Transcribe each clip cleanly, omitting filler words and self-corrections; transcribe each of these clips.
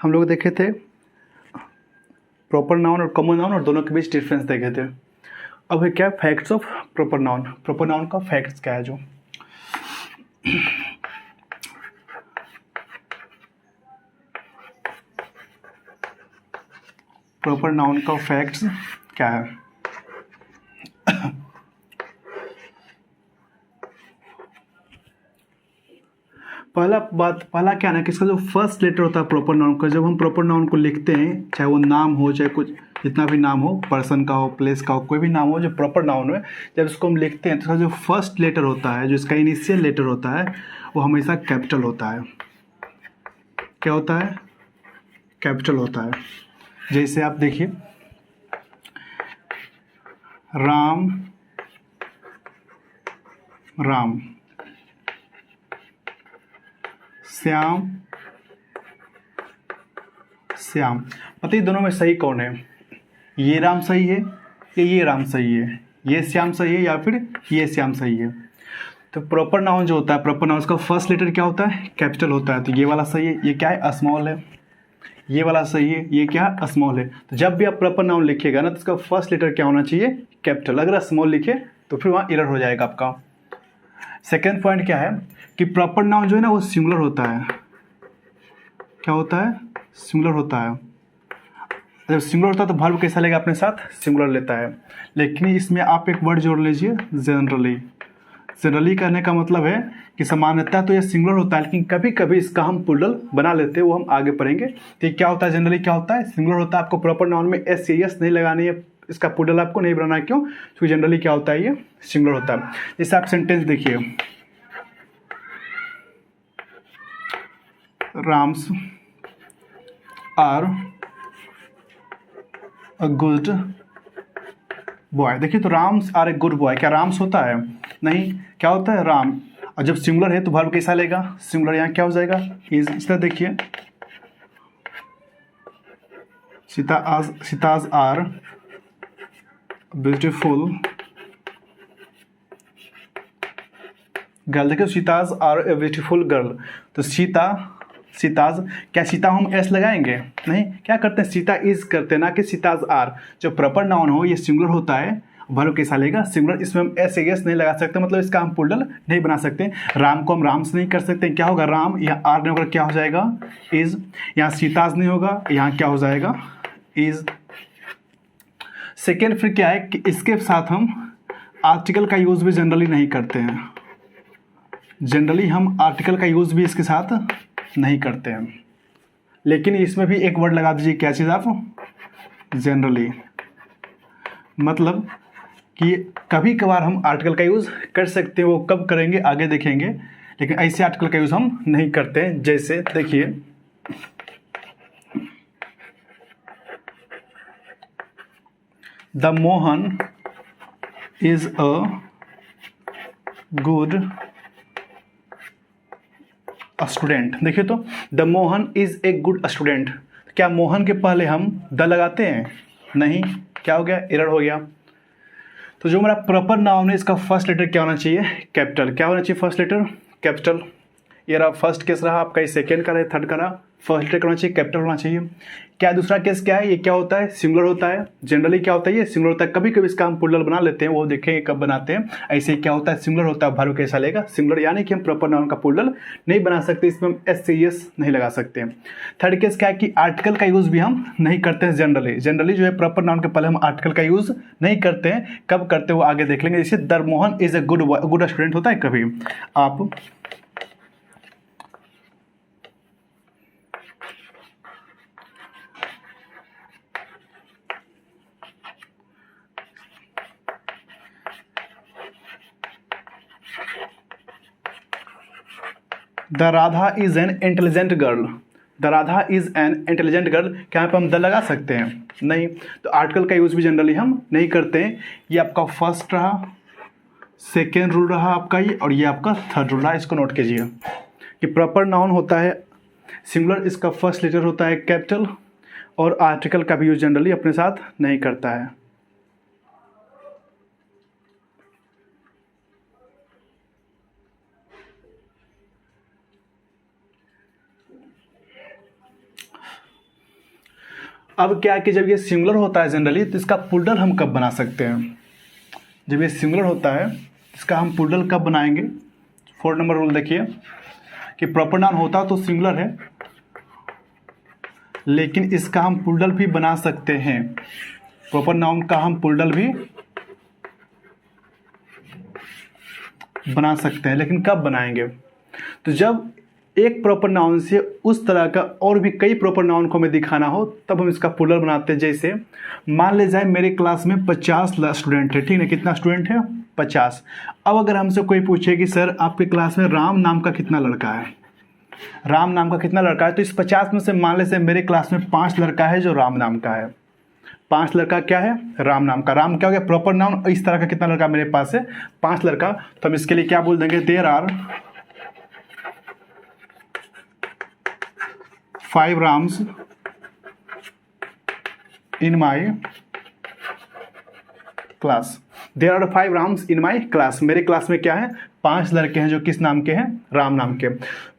हम लोग देखे थे प्रॉपर नाउन और कॉमन नाउन और दोनों के बीच डिफरेंस देखे थे। अब है क्या facts of proper noun. Proper noun का फैक्ट्स क्या है जो प्रॉपर नाउन का फैक्ट्स क्या है। पहला क्या ना कि इसका जो फर्स्ट लेटर होता है प्रॉपर नाउन का, जब हम प्रॉपर नाउन को लिखते हैं, चाहे वो नाम हो चाहे कुछ जितना भी नाम हो, पर्सन का हो, प्लेस का हो, कोई भी नाम हो, जो प्रॉपर नाउन है जब इसको हम लिखते हैं तो इसका जो फर्स्ट लेटर होता है, जो इसका इनिशियल लेटर होता है, वो हमेशा कैपिटल होता है। क्या होता है? कैपिटल होता है। जैसे आप देखिए राम, राम, श्याम, श्याम। बताइए दोनों में सही कौन है? ये राम सही है या ये राम सही है? ये श्याम सही है या फिर ये श्याम सही है? तो प्रॉपर नाउन जो होता है, प्रॉपर नाउन का फर्स्ट लेटर क्या होता है? कैपिटल होता है। तो ये वाला सही है, ये क्या है? स्मॉल है। ये वाला सही है, ये क्या है? स्मॉल है। तो जब भी आप प्रॉपर नाउन लिखिएगा ना तो इसका फर्स्ट लेटर क्या होना चाहिए? कैपिटल। अगर स्मॉल लिखे तो फिर वहाँ एरर हो जाएगा आपका। सेकेंड पॉइंट क्या है कि प्रॉपर नाउन जो है ना वो सिंगुलर होता है। क्या होता है? सिंगुलर होता है। जब सिंगुलर होता है तो वर्ब कैसा लेगा अपने साथ? सिंगुलर लेता है। लेकिन इसमें आप एक वर्ड जोड़ लीजिए, जनरली। जनरली कहने का मतलब है कि सामान्यतः तो ये सिंगुलर होता है, लेकिन कभी कभी इसका हम प्लूरल बना लेते हैं, वो हम आगे पढ़ेंगे। तो क्या होता है? जनरली क्या होता है? सिंगुलर होता है। आपको प्रॉपर नाउन में एस या एस नहीं लगानी है, इसका प्लूरल आपको नहीं बनाना है। क्यों? क्योंकि जनरली क्या होता है? ये सिंगुलर होता है। जैसे आप सेंटेंस देखिए, Rams are a good boy. देखिए तो Rams are a good boy, क्या राम्स होता है? नहीं। क्या होता है? राम। और जब सिंगुलर है तो वर्ब कैसा लेगा? सिंगुलर। यहाँ क्या हो जाएगा? इज। इस तरह देखिए सीताज आर ब्यूटीफुल गर्ल। देखिए Sitas are a beautiful girl. तो सीताज, क्या सीता हम एस लगाएंगे? नहीं। क्या करते हैं? सीता इज करते हैं, ना कि सीताज आर। जो प्रॉपर नाउन हो ये सिंगुलर होता है, वर्ब कैसा लेगा? सिंगुलर। इसमें हम एस एस नहीं लगा सकते, मतलब इसका हम प्लूरल नहीं बना सकते। राम को हम राम्स नहीं कर सकते। क्या होगा? राम। यहाँ आर नहीं होगा, क्या हो जाएगा? इज। यहाँ सीताज नहीं होगा, यहाँ क्या हो जाएगा? इज। सेकेंड फिर क्या है कि इसके साथ हम आर्टिकल का यूज भी जनरली नहीं करते हैं। जनरली हम आर्टिकल का यूज भी इसके साथ नहीं करते हैं। लेकिन इसमें भी एक वर्ड लगा दीजिए, क्या चीज़ आप? जनरली। मतलब कि कभी कभार हम आर्टिकल का यूज़ कर सकते हैं, वो कब करेंगे आगे देखेंगे, लेकिन ऐसे आर्टिकल का यूज़ हम नहीं करते हैं। जैसे देखिए the Mohan is a good student. देखिए तो the Mohan is a good student. क्या मोहन के पहले हम द लगाते हैं? नहीं। क्या हो गया? एरर हो गया। तो जो मेरा प्रॉपर नाउन है इसका फर्स्ट लेटर क्या होना चाहिए? कैपिटल। क्या होना चाहिए? First letter capital. ये रहा फर्स्ट केस रहा आपका, ये सेकेंड का रहा, थर्ड का रहा। फर्स्ट लेटर होना चाहिए, कैपिटल होना चाहिए। क्या दूसरा केस क्या है? ये क्या होता है? सिंगुलर होता है। जनरली क्या होता है? ये सिंगुलर होता है। कभी कभी इसका हम प्लूरल बना लेते हैं, वो देखेंगे कब बनाते हैं। ऐसे क्या होता है? सिंगुलर होता है, वर्ब कैसा लेगा? सिंगुलर। यानी कि हम प्रॉपर नाउन का प्लूरल नहीं बना सकते, इसमें हम एस से एस नहीं लगा सकते। थर्ड केस क्या है कि आर्टिकल का यूज भी हम नहीं करते हैं जनरली। जनरली जो है प्रॉपर नाउन के पहले हम आर्टिकल का यूज नहीं करते हैं। कब करते हैं वो आगे देख लेंगे। जैसे the Mohan is a good student होता है कभी आप the Radha is an intelligent girl. The Radha is an intelligent girl. क्या यहाँ पे हम द लगा सकते हैं? नहीं। तो आर्टिकल का यूज भी जनरली हम नहीं करते हैं। ये आपका फर्स्ट रहा, सेकेंड रूल रहा आपका ये, और ये आपका थर्ड रूल रहा। इसको नोट कीजिए कि प्रॉपर नाउन होता है सिंगुलर, इसका फर्स्ट लेटर होता है कैपिटल, और आर्टिकल का भी यूज जनरली अपने साथ नहीं करता है। अब क्या है कि जब ये सिंगुलर होता है जनरली, तो इसका प्लूरल हम कब बना सकते हैं? जब ये सिंगुलर होता है इसका हम प्लूरल कब बनाएंगे? 4 नंबर रूल देखिए कि प्रॉपर नाउन होता तो सिंगुलर है, लेकिन इसका हम प्लूरल भी बना सकते हैं। प्रॉपर नाउन का हम प्लूरल भी बना सकते हैं, लेकिन कब बनाएंगे? तो जब एक प्रॉपर नाउन से उस तरह का और भी कई प्रॉपर नाउन को हमें दिखाना हो, तब हम इसका प्लूरल बनाते हैं। जैसे मान ले जाए मेरे क्लास में 50 स्टूडेंट है, ठीक है, कितना स्टूडेंट है? 50। अब अगर हमसे कोई पूछे कि सर आपके क्लास में राम नाम का कितना लड़का है, राम नाम का कितना लड़का है, तो इस 50 में से मान ले मेरे क्लास में 5 लड़का है जो राम नाम का है। 5 लड़का क्या है? राम नाम का। राम क्या हो गया? Proper noun. इस तरह का कितना लड़का मेरे पास है? 5 लड़का। तो हम इसके लिए क्या बोल देंगे? There are 5 Rams in my class. There are 5 Rams in my class. मेरे क्लास में क्या है? 5 लड़के हैं जो किस नाम के हैं? राम नाम के।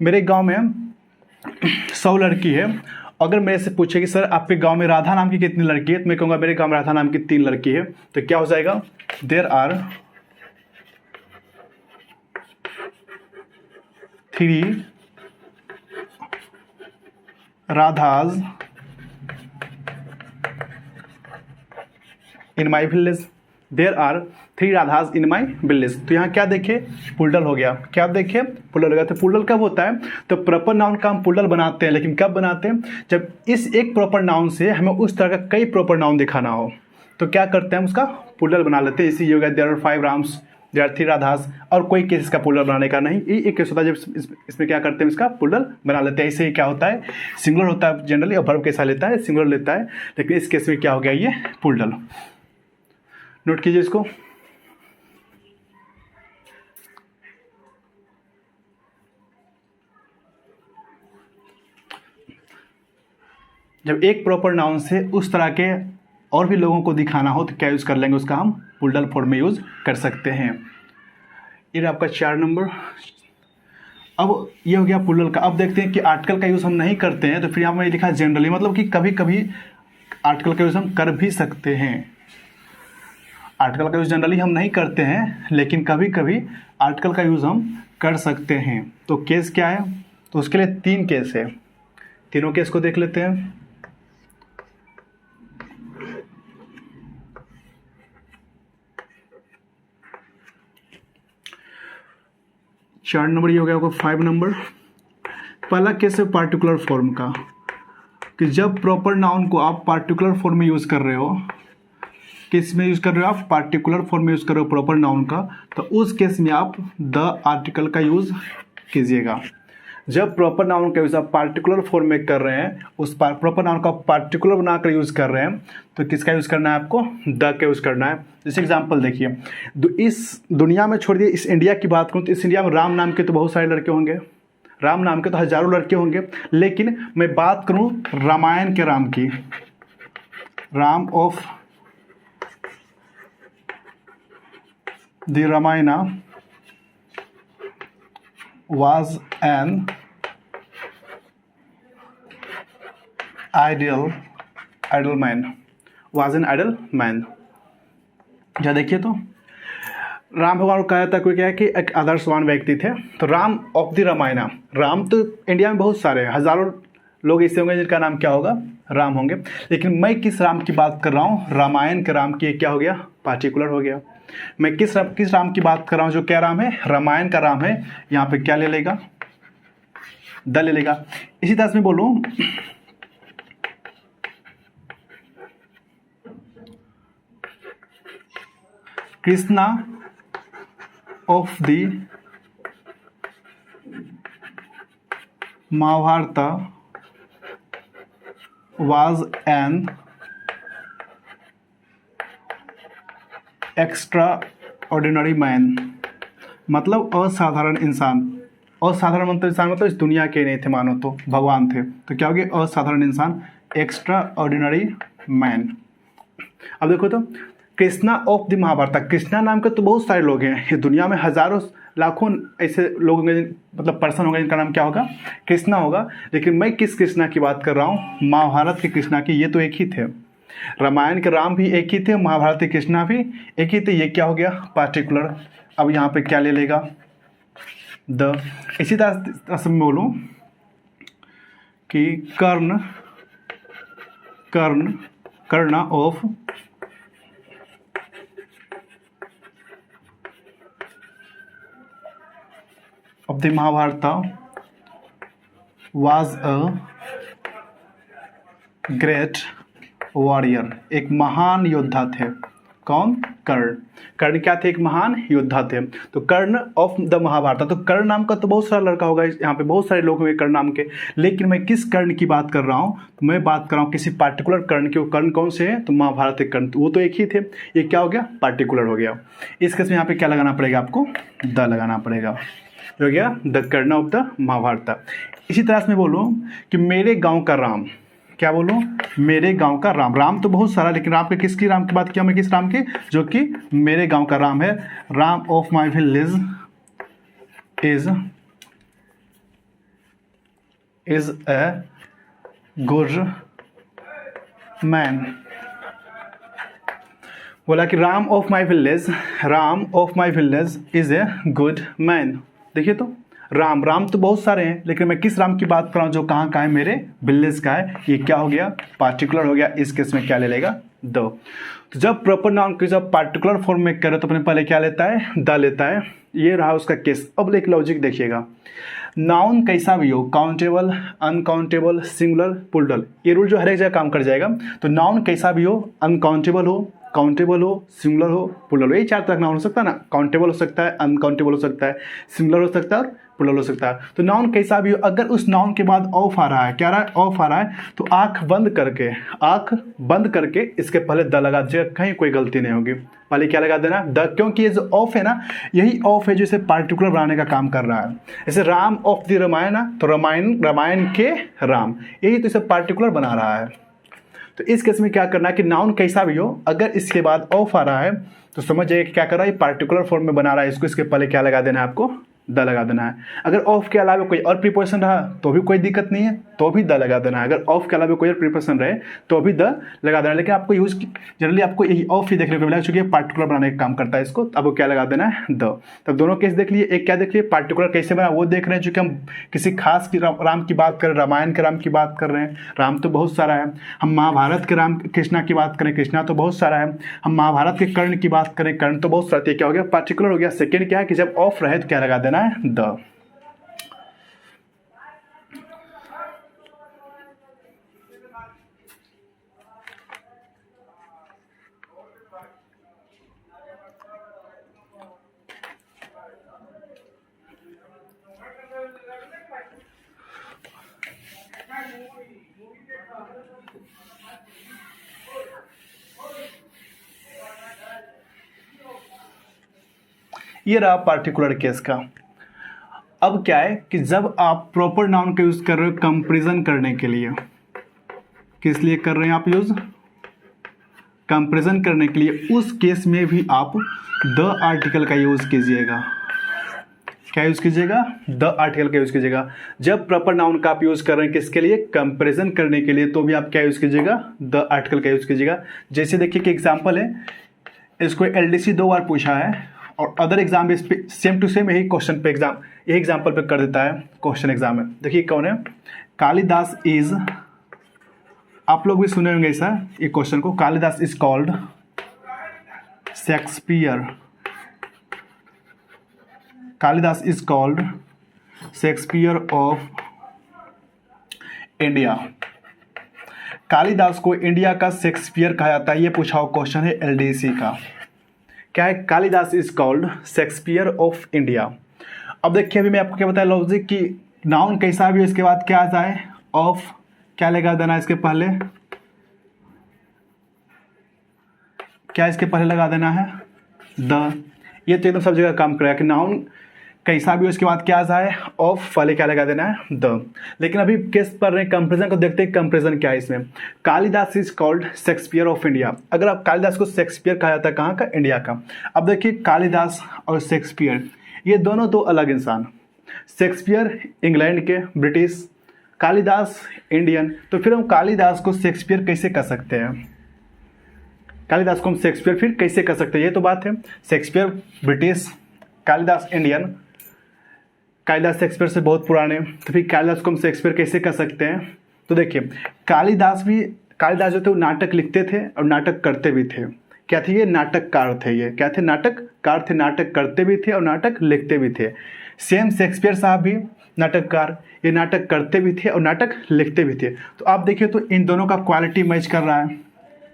मेरे गांव में 100 लड़की है। अगर मेरे से पूछे कि सर आपके गांव में राधा नाम की कितनी लड़की है, तो मैं कहूँगा मेरे गांव में राधा नाम की 3 लड़की है। तो क्या हो जाएगा? There are 3 Radhas in my village. There are 3 Radhas in my village. तो यहाँ क्या देखे? प्लूरल हो गया। क्या देखे? प्लूरल हो गया। तो प्लूरल कब होता है? तो प्रॉपर नाउन का हम प्लूरल बनाते हैं, लेकिन कब बनाते हैं? जब इस एक प्रॉपर नाउन से हमें उस तरह का कई प्रॉपर नाउन दिखाना हो, तो क्या करते हैं? हम उसका प्लूरल बना लेते हैं। इसी हो गया there are 5 Rams, there are 3 Radhas. और कोई केस इसका प्लूरल बनाने का नहीं, ये एक केस होता है जब इसमें क्या करते हैं? इसका प्लूरल बना लेते हैं। इससे क्या होता है? सिंगुलर होता है जनरली, और वर्ब कैसा लेता है? सिंगुलर लेता है। लेकिन इस केस में क्या हो गया? ये प्लूरल। नोट कीजिए इसको। जब एक प्रॉपर नाउन से उस तरह के और भी लोगों को दिखाना हो, तो क्या यूज़ कर लेंगे? उसका हम प्लूरल फॉर्म में यूज़ कर सकते हैं। ये आपका 4 नंबर। अब ये हो गया प्लूरल का। अब देखते हैं कि आर्टिकल का यूज़ हम नहीं करते हैं, तो फिर यहाँ पर लिखा है जनरली, मतलब कि कभी कभी आर्टिकल का यूज़ हम कर भी सकते हैं। आर्टिकल का यूज़ जनरली हम नहीं करते हैं, लेकिन कभी कभी आर्टिकल का यूज़ हम कर सकते हैं। तो केस क्या है? तो उसके लिए 3 केस है। तीनों केस को देख लेते हैं। चार नंबर ये हो गया आपको 5 नंबर। पहला केस है पार्टिकुलर फॉर्म का, कि जब प्रॉपर नाउन को आप पार्टिकुलर फॉर्म में यूज़ कर रहे हो, किस में यूज़ कर रहे हो? आप पार्टिकुलर फॉर्म में यूज़ कर रहे हो प्रॉपर नाउन का, तो उस केस में आप द आर्टिकल का यूज़ कीजिएगा। जब प्रॉपर नाउन का यूज़ आप पार्टिकुलर फॉर्म में कर रहे हैं, उस प्रॉपर नाउन का पार्टिकुलर बनाकर यूज़ कर रहे हैं, तो किसका यूज़ करना है आपको? द का यूज़ करना है। जैसे एग्जांपल देखिए, इस दुनिया में छोड़ दिए, इस इंडिया की बात करूँ तो इस इंडिया में राम नाम के तो बहुत सारे लड़के होंगे, राम नाम के तो हजारों लड़के होंगे। लेकिन मैं बात करूँ रामायण के राम की, Ram of the Ramayana was an idle man, was an idle man। क्या देखिए, तो राम भगवान को कहा जाता है, कोई क्या है कि एक आदर्शवान व्यक्ति थे। तो राम ऑफ द रामायणा, राम तो इंडिया में बहुत सारे हजारों लोग ऐसे होंगे जिनका नाम क्या होगा? राम होंगे। लेकिन मैं किस राम की बात कर रहा हूँ? रामायण के राम की। क्या हो गया? पार्टिकुलर हो गया। मैं किस राम की बात कर रहा हूँ? जो क्या राम है? रामायण का राम है। यहाँ पे क्या ले लेगा? द ले लेगा। इसी तरह से मैं बोलूँ, Krishna of the Mahabharata was an extraordinary man, मतलब असाधारण इंसान। असाधारण मतलब इंसान मतलब इस दुनिया के नहीं थे, मानो तो भगवान थे। तो क्या हो गया? असाधारण इंसान, एक्स्ट्रा ऑर्डिनरी मैन। अब देखो तो कृष्णा ऑफ द महाभारत, कृष्णा नाम के तो बहुत सारे लोग हैं, ये दुनिया में हजारों लाखों ऐसे लोग होंगे, मतलब पर्सन होंगे जिनका नाम क्या होगा, कृष्णा होगा। लेकिन मैं किस कृष्णा की बात कर रहा हूँ, महाभारत के कृष्णा की। ये तो एक ही थे, रामायण के राम भी एक ही थे, महाभारत के कृष्णा भी एक ही थे। ये क्या हो गया, पार्टिकुलर। अब यहाँ पे क्या ले लेगा, द। इसी तरह से मैं बोलूँ कि Karna, Karna, Karna of the Mahabharata was a great warrior, एक महान योद्धा थे। कौन, कर्ण। कर्ण क्या थे, एक महान योद्धा थे। तो कर्ण ऑफ द महाभारत, तो कर्ण नाम का तो बहुत सारा लड़का होगा, यहाँ पे बहुत सारे लोग होंगे कर्ण नाम के। लेकिन मैं किस कर्ण की बात कर रहा हूँ, तो मैं बात कर रहा हूँ किसी पार्टिकुलर कर्ण की। वो कर्ण कौन से हैं, तो महाभारत के कर्ण, वो तो एक ही थे। ये क्या हो गया, पार्टिकुलर हो गया। इस केस में यहाँ पे क्या लगाना पड़ेगा आपको, द लगाना पड़ेगा, हो गया the Karna of the Mahabharata. इसी तरह से मैं बोलूँ कि मेरे गाँव का राम, क्या बोलूं, मेरे गांव का राम। राम तो बहुत सारा, लेकिन राम के किसकी, राम की बात किया मैं, किस राम की, जो कि मेरे गांव का राम है। Ram of my village is a good man. बोला कि Ram of my village, Ram of my village is a good man. देखिए तो राम, राम तो बहुत सारे हैं, लेकिन मैं किस राम की बात कर रहा हूँ, जो कहाँ का है, मेरे विलेज का है। ये क्या हो गया, पार्टिकुलर हो गया। इस केस में क्या ले लेगा, द। तो जब प्रॉपर नाउन की जब पार्टिकुलर फॉर्म में करे तो अपने पहले क्या लेता है, द लेता है। ये रहा उसका केस। अब एक लॉजिक देखिएगा, नाउन कैसा भी हो, काउंटेबल, अनकाउंटेबल, सिंगुलर, प्लूरल, ये रूल जो हर एक जगह काम कर जाएगा। तो नाउन कैसा भी हो, अनकाउंटेबल हो, काउंटेबल हो, सिंगुलर हो, प्लूरल हो, यही चार तरह का नाउन हो सकता है ना। काउंटेबल हो सकता है, अनकाउंटेबल हो सकता है, सिंगुलर हो सकता है और प्लूरल हो सकता है। तो नाउन कैसा भी हो, अगर उस नाउन के बाद ऑफ आ रहा है, क्या आ रहा है, ऑफ आ रहा है, तो आंख बंद करके इसके पहले द लगा दीजिएगा, कहीं कोई गलती नहीं होगी। पहले क्या लगा देना, द, क्योंकि ये जो ऑफ है ना, यही ऑफ है जो इसे पार्टिकुलर बनाने का काम कर रहा है। जैसे राम ऑफ द रामायण ना, तो रामायण के राम, यही तो इसे पार्टिकुलर बना रहा है। तो इस केस में क्या करना है कि नाउन कैसा भी हो, अगर इसके बाद ऑफ आ रहा है तो समझ जाइए कि क्या कर रहा है, ये पार्टिकुलर फॉर्म में बना रहा है। इसको इसके पहले क्या लगा देना है, आपको द लगा देना है। अगर ऑफ के अलावा कोई और प्रीपोजिशन रहा तो भी कोई दिक्कत नहीं है, तो भी द लगा देना है। अगर ऑफ के अलावा कोई और प्रीपोजिशन रहे तो भी द लगा देना है। लेकिन आपको यूज जनरली आपको यही ऑफ ही देखने को मिला, क्योंकि पार्टिकुलर बनाने का काम करता है इसको। आपको क्या लगा देना है, द। तब दोनों केस देख लिए, एक क्या देख लिए, पार्टिकुलर कैसे बना वो देख रहे हैं, चूंकि हम किसी खास की राम की बात कर रहे हैं, रामायण के राम की बात कर रहे हैं। राम तो बहुत सारा है। हम महाभारत के राम कृष्णा की बात करें, कृष्णा तो बहुत सारा है। हम महाभारत के कर्ण की बात करें, कर्ण तो बहुत सारा। क्या हो गया, पार्टिकुलर हो गया। सेकेंड क्या है कि जब ऑफ रहे तो क्या लगा देना है, द। ये रहा पार्टिकुलर केस का। अब क्या है कि जब आप प्रॉपर नाउन का यूज कर रहे हो कंपैरिजन करने के लिए, किस लिए कर रहे हैं आप यूज, कंपैरिजन करने के लिए, उस केस में भी आप द आर्टिकल का यूज कीजिएगा। क्या यूज कीजिएगा, द आर्टिकल का यूज कीजिएगा। जब प्रॉपर नाउन का आप यूज कर रहे हैं किसके लिए, कंपैरिजन करने के लिए, तो भी आप क्या यूज कीजिएगा, द आर्टिकल का यूज कीजिएगा। जैसे देखिए कि एग्जांपल है, इसको एलडीसी 2 बार पूछा है और अदर एग्जाम इस पे सेम टू सेम यही क्वेश्चन पे यही एग्जाम्पल पे कर देता है क्वेश्चन एग्जाम में। देखिए कौन है, कालिदास इज, आप लोग भी सुने होंगे ऐसा ये क्वेश्चन को, Kalidas is called Shakespeare, Kalidas is called Shakespeare of India. Kalidas को इंडिया का शेक्सपियर कहा जाता है, ये पूछा हुआ क्वेश्चन है एलडीसी का। क्या है, Kalidas is called Shakespeare of India. अब देखिए अभी मैं आपको क्या बताया लॉजिक कि नाउन कैसा भी हो, इसके बाद क्या आ जाए, ऑफ, क्या लगा देना इसके पहले, क्या इसके पहले लगा देना है, द। ये तो एकदम सब जगह काम करेगा कि नाउन कैसा भी हो, इसके बाद क्या आ जाए, ऑफ, पहले क्या लगा देना है, द। लेकिन अभी केस पढ़ रहे हैं कंपैरिजन को, देखते हैं कंपैरिजन क्या है इसमें। Kalidas is called Shakespeare of India. अगर आप कालिदास को शेक्सपियर कहा जाता है कहाँ का, इंडिया का। अब देखिए कालिदास और शेक्सपियर ये दोनों दो अलग इंसान। शेक्सपियर इंग्लैंड के, ब्रिटिश, कालिदास इंडियन। तो फिर हम कालिदास को शेक्सपियर कैसे कर सकते हैं? कालिदास को हम शेक्सपियर फिर कैसे कर सकते हैं? ये तो बात है। Shakespeare British, Kalidas Indian. Kalidas Shakespeare से बहुत पुराने, तो फिर कालिदास को हम शेक्सपियर कैसे कर सकते हैं? तो देखिए, कालिदास जो थे वो नाटक लिखते थे और नाटक करते भी थे। क्या थे ये? नाटककार थे। ये क्या थे? नाटककार थे। नाटक करते भी थे और नाटक लिखते भी थे। सेम शेक्सपियर साहब भी नाटककार, ये नाटक करते भी थे और नाटक लिखते भी थे। तो आप देखिए तो इन दोनों का क्वालिटी मैच कर रहा है।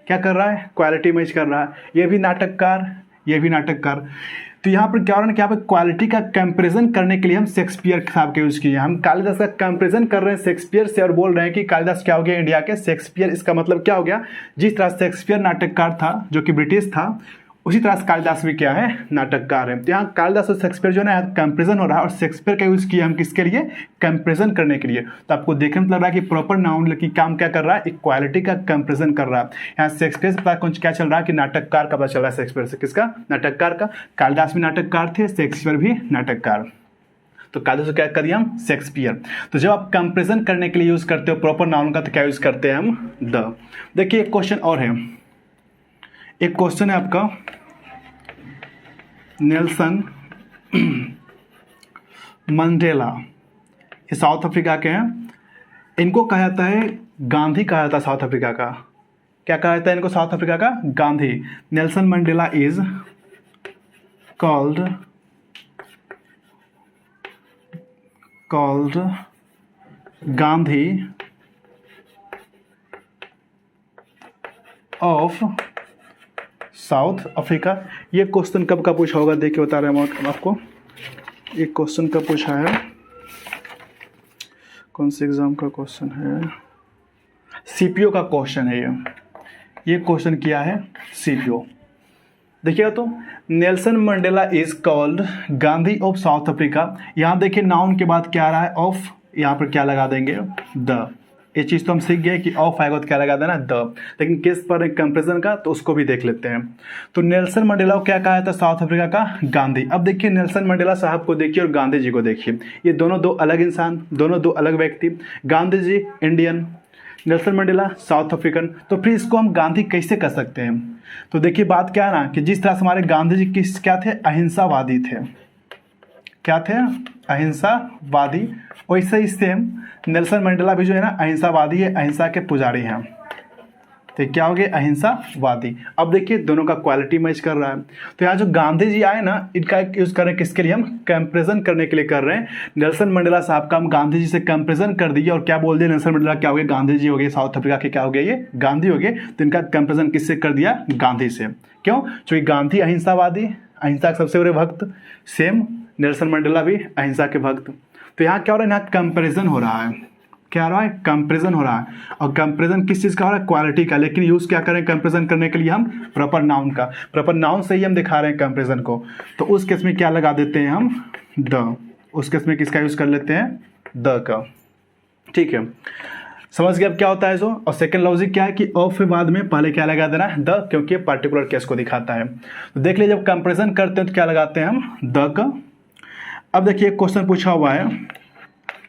क्या कर रहा है? क्वालिटी मैच कर रहा है। ये भी नाटककार, ये भी नाटककार। तो यहाँ पर क्या हो रहा है कि यहाँ पर क्वालिटी का कंपैरिजन करने के लिए हम शेक्सपियर साहब के यूज़ किए। हम कालिदास का कंपैरिजन कर रहे हैं शेक्सपियर से और बोल रहे हैं कि कालिदास क्या हो गया? इंडिया के शेक्सपियर। इसका मतलब क्या हो गया? जिस तरह शेक्सपियर नाटककार था जो कि ब्रिटिश था, उसी तरह से कालिदास भी क्या है? नाटककार है। तो यहाँ कालिदास और शेक्सपियर जो है ना कंपैरिजन हो रहा है और शेक्सपियर का यूज़ किया हम किसके लिए? कंपैरिजन करने के लिए। तो आपको देखने में लग रहा है कि प्रॉपर नाउन की काम क्या कर रहा है? इक्वालिटी का कंपैरिजन कर रहा है। यहाँ शेक्सपियर से पता कुछ क्या चल रहा है कि नाटककार का पता चल रहा है। शेक्सपियर से किसका? नाटककार का। कालिदास भी नाटककार थे, शेक्सपियर भी नाटककार। तो कालिदास को क्या कर दिया हम? शेक्सपियर। तो जब आप कंपैरिजन करने के लिए यूज़ करते हो प्रॉपर नाउन का, तो क्या यूज़ करते हैं हम? द। देखिए एक क्वेश्चन और है। एक क्वेश्चन है आपका, नेल्सन मंडेला, ये साउथ अफ्रीका के हैं। इनको कहा जाता है गांधी, कहा जाता है साउथ अफ्रीका का। क्या कहा जाता है इनको? साउथ अफ्रीका का Gandhi. Nelson Mandela is called Gandhi of south Africa. ये क्वेश्चन कब का पूछा होगा? देखिए बता रहे हैं आपको। ये क्वेश्चन कब पूछा है? कौन से एग्जाम का क्वेश्चन है? सीपीओ का क्वेश्चन है ये क्वेश्चन किया है सीपीओ। देखिएगा तो, Nelson Mandela is called Gandhi of south Africa. यहाँ देखिए नाउन के बाद क्या आ रहा है? ऑफ। यहाँ पर क्या लगा देंगे? द। ये चीज़ तो हम सीख गए कि ऑफ आएगा तो क्या लगा देना? द। लेकिन किस पर कंपैरिजन का, तो उसको भी देख लेते हैं। तो नेल्सन मंडेला को क्या कहा जाता है? साउथ अफ्रीका का गांधी। अब देखिए नेल्सन मंडेला साहब को देखिए और गांधी जी को देखिए, ये दोनों दो अलग इंसान, दोनों दो अलग व्यक्ति। Gandhi ji Indian, Nelson Mandela South African. तो फिर इसको हम गांधी कैसे कर सकते हैं? तो देखिए बात क्या है ना कि जिस तरह से हमारे गांधी जी किस क्या थे? अहिंसावादी थे। क्या थे? अहिंसावादी। वैसे ही सेम नेल्सन मंडेला भी जो है ना अहिंसावादी है, अहिंसा के पुजारी हैं। तो क्या हो गए? अहिंसावादी। अब देखिए दोनों का क्वालिटी मैच कर रहा है। तो यहाँ जो गांधी जी आए ना, इनका एक यूज़ कर रहे हैं किसके लिए? हम कंपैरिजन करने के लिए कर रहे हैं। नेल्सन मंडेला साहब का हम गांधी जी से कंपैरिजन कर दिए और क्या बोल दिए? नेल्सन मंडेला क्या हो गए? गांधी जी हो गए। साउथ अफ्रीका के क्या हो गए? ये गांधी हो गए। तो इनका कंपैरिजन किससे कर दिया? गांधी से। क्यों? क्योंकि गांधी अहिंसावादी, अहिंसा के सबसे बड़े भक्त। सेम नेल्सन मंडेला भी अहिंसा के भक्त। तो यहाँ क्या हो रहा है? यहाँ कंपैरिजन हो रहा है। क्या हो रहा है? कंपैरिजन हो रहा है। और कंपैरिजन किस चीज़ का हो रहा है? क्वालिटी का। लेकिन यूज़ क्या करें कंपैरिजन करने के लिए? हम प्रॉपर नाउन का। प्रॉपर नाउन से ही हम दिखा रहे हैं कंपैरिजन को। तो उस केस में क्या लगा देते हैं हम? द। उस केस में किसका यूज़ कर लेते हैं? द का। ठीक है, समझ गए अब क्या होता है जो। और सेकंड लॉजिक क्या है कि ऑफ के बाद में पहले क्या लगा देना है? द, क्योंकि पर्टिकुलर केस को दिखाता है। तो देख लीजिए जब कंपैरिजन करते हैं तो क्या लगाते हैं हम? द का। अब देखिए क्वेश्चन पूछा हुआ है,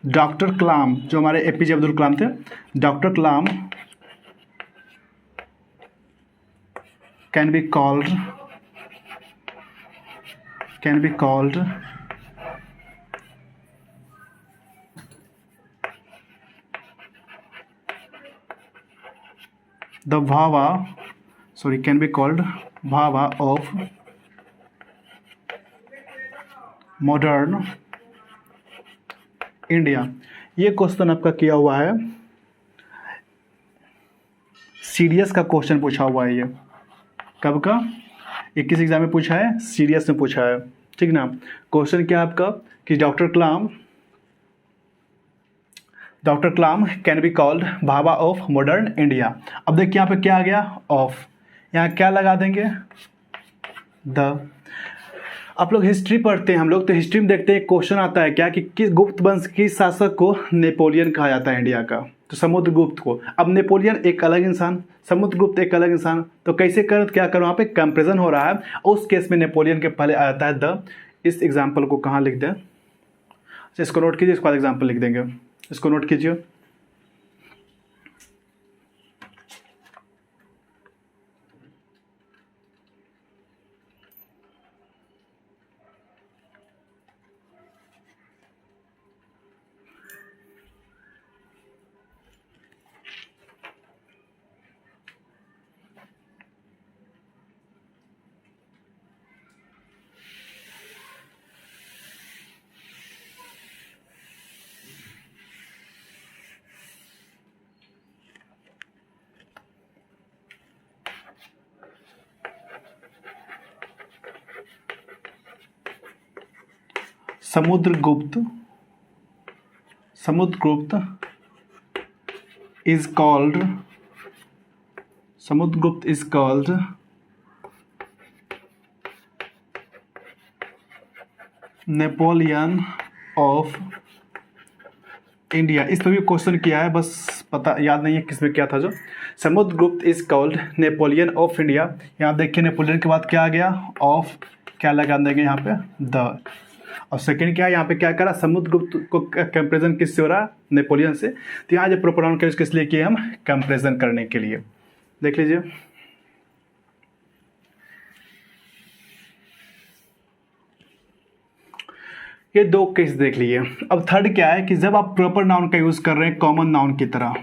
डॉक्टर कलाम, जो हमारे एपीजे अब्दुल कलाम थे, doctor Kalam can be called the Bhabha, sorry can be called Bhabha of modern India. ये क्वेश्चन आपका किया हुआ है, सीडीएस का क्वेश्चन पूछा हुआ है। ये कब का? ये किस एग्जाम में पूछा है? सीडीएस में पूछा है। ठीक ना। क्वेश्चन क्या है आपका कि doctor Kalam can be called Bhabha of modern India. अब देखिए यहाँ पे क्या आ गया? ऑफ। यहाँ क्या लगा देंगे? द। आप लोग हिस्ट्री पढ़ते हैं हम लोग, तो हिस्ट्री में देखते हैं क्वेश्चन आता है क्या कि किस गुप्त वंश की शासक को नेपोलियन कहा जाता है इंडिया का? तो समुद्रगुप्त को। अब नेपोलियन एक अलग इंसान, समुद्रगुप्त एक अलग इंसान। तो कैसे करें? तो क्या करो? वहाँ पे कंपैरिजन हो रहा है। उस केस में नेपोलियन के पहले आ जाता है द, इस एग्जाम्पल को कहाँ लिख दें, इसको नोट कीजिए, इसके बाद एग्जाम्पल लिख देंगे। इसको नोट कीजिए। Samudragupta is called Napoleon of India. इस पर भी क्वेश्चन किया है, बस पता याद नहीं है किस में क्या था। जो Samudragupta is called Napoleon of India, यहाँ देखिए नेपोलियन के बाद क्या आ गया, ऑफ क्या लगा देंगे यहाँ पे, द। और सेकंड क्या है, यहाँ पे क्या करा, समुद्रगुप्त को कंपेरिजन किससे हो रहा, नेपोलियन से। तो यहाँ जो प्रोपर नाउन का यूज किस लिए किए हम, कंपेरिजन करने के लिए। देख लीजिए, ये दो केस देख लिए। अब थर्ड क्या है कि जब आप प्रॉपर नाउन का यूज कर रहे हैं कॉमन नाउन की तरह,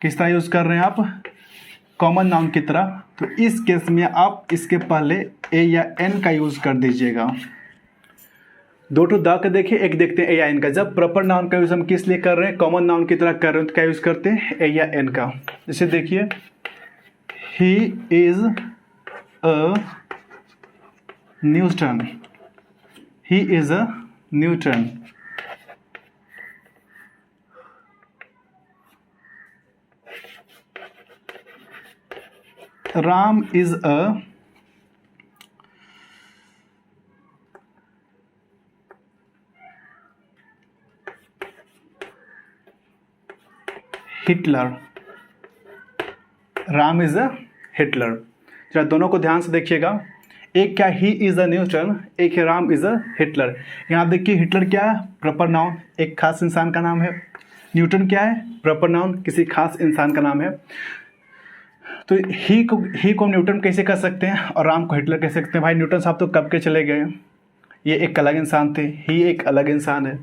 किस तरह यूज कर रहे हैं आप, कॉमन नाउन की तरह, तो इस केस में आप इसके पहले ए या एन का यूज कर दीजिएगा। दो टू द का देखिए, एक देखते हैं ए या एन का। जब प्रॉपर नाउन का यूज हम किस लिए कर रहे हैं, कॉमन नाउन की तरह कर रहे हैं, तो क्या यूज करते हैं, ए या एन का। जैसे देखिए, he is a Newton, he is a Newton. Ram is a Hitler, Ram is a Hitler. जरा दोनों को ध्यान से देखिएगा, एक क्या ही इज अ न्यूटन, एक है राम इज अ हिटलर। यहाँ देखिए हिटलर क्या है, प्रॉपर नाउन, एक खास इंसान का नाम है। न्यूटन क्या है, प्रॉपर नाउन, किसी खास इंसान का नाम है। तो ही को न्यूटन कैसे कर सकते हैं और राम को हिटलर कह सकते हैं। भाई न्यूटन साहब तो कब के चले गए, ये एक अलग इंसान थे, ही एक अलग इंसान है।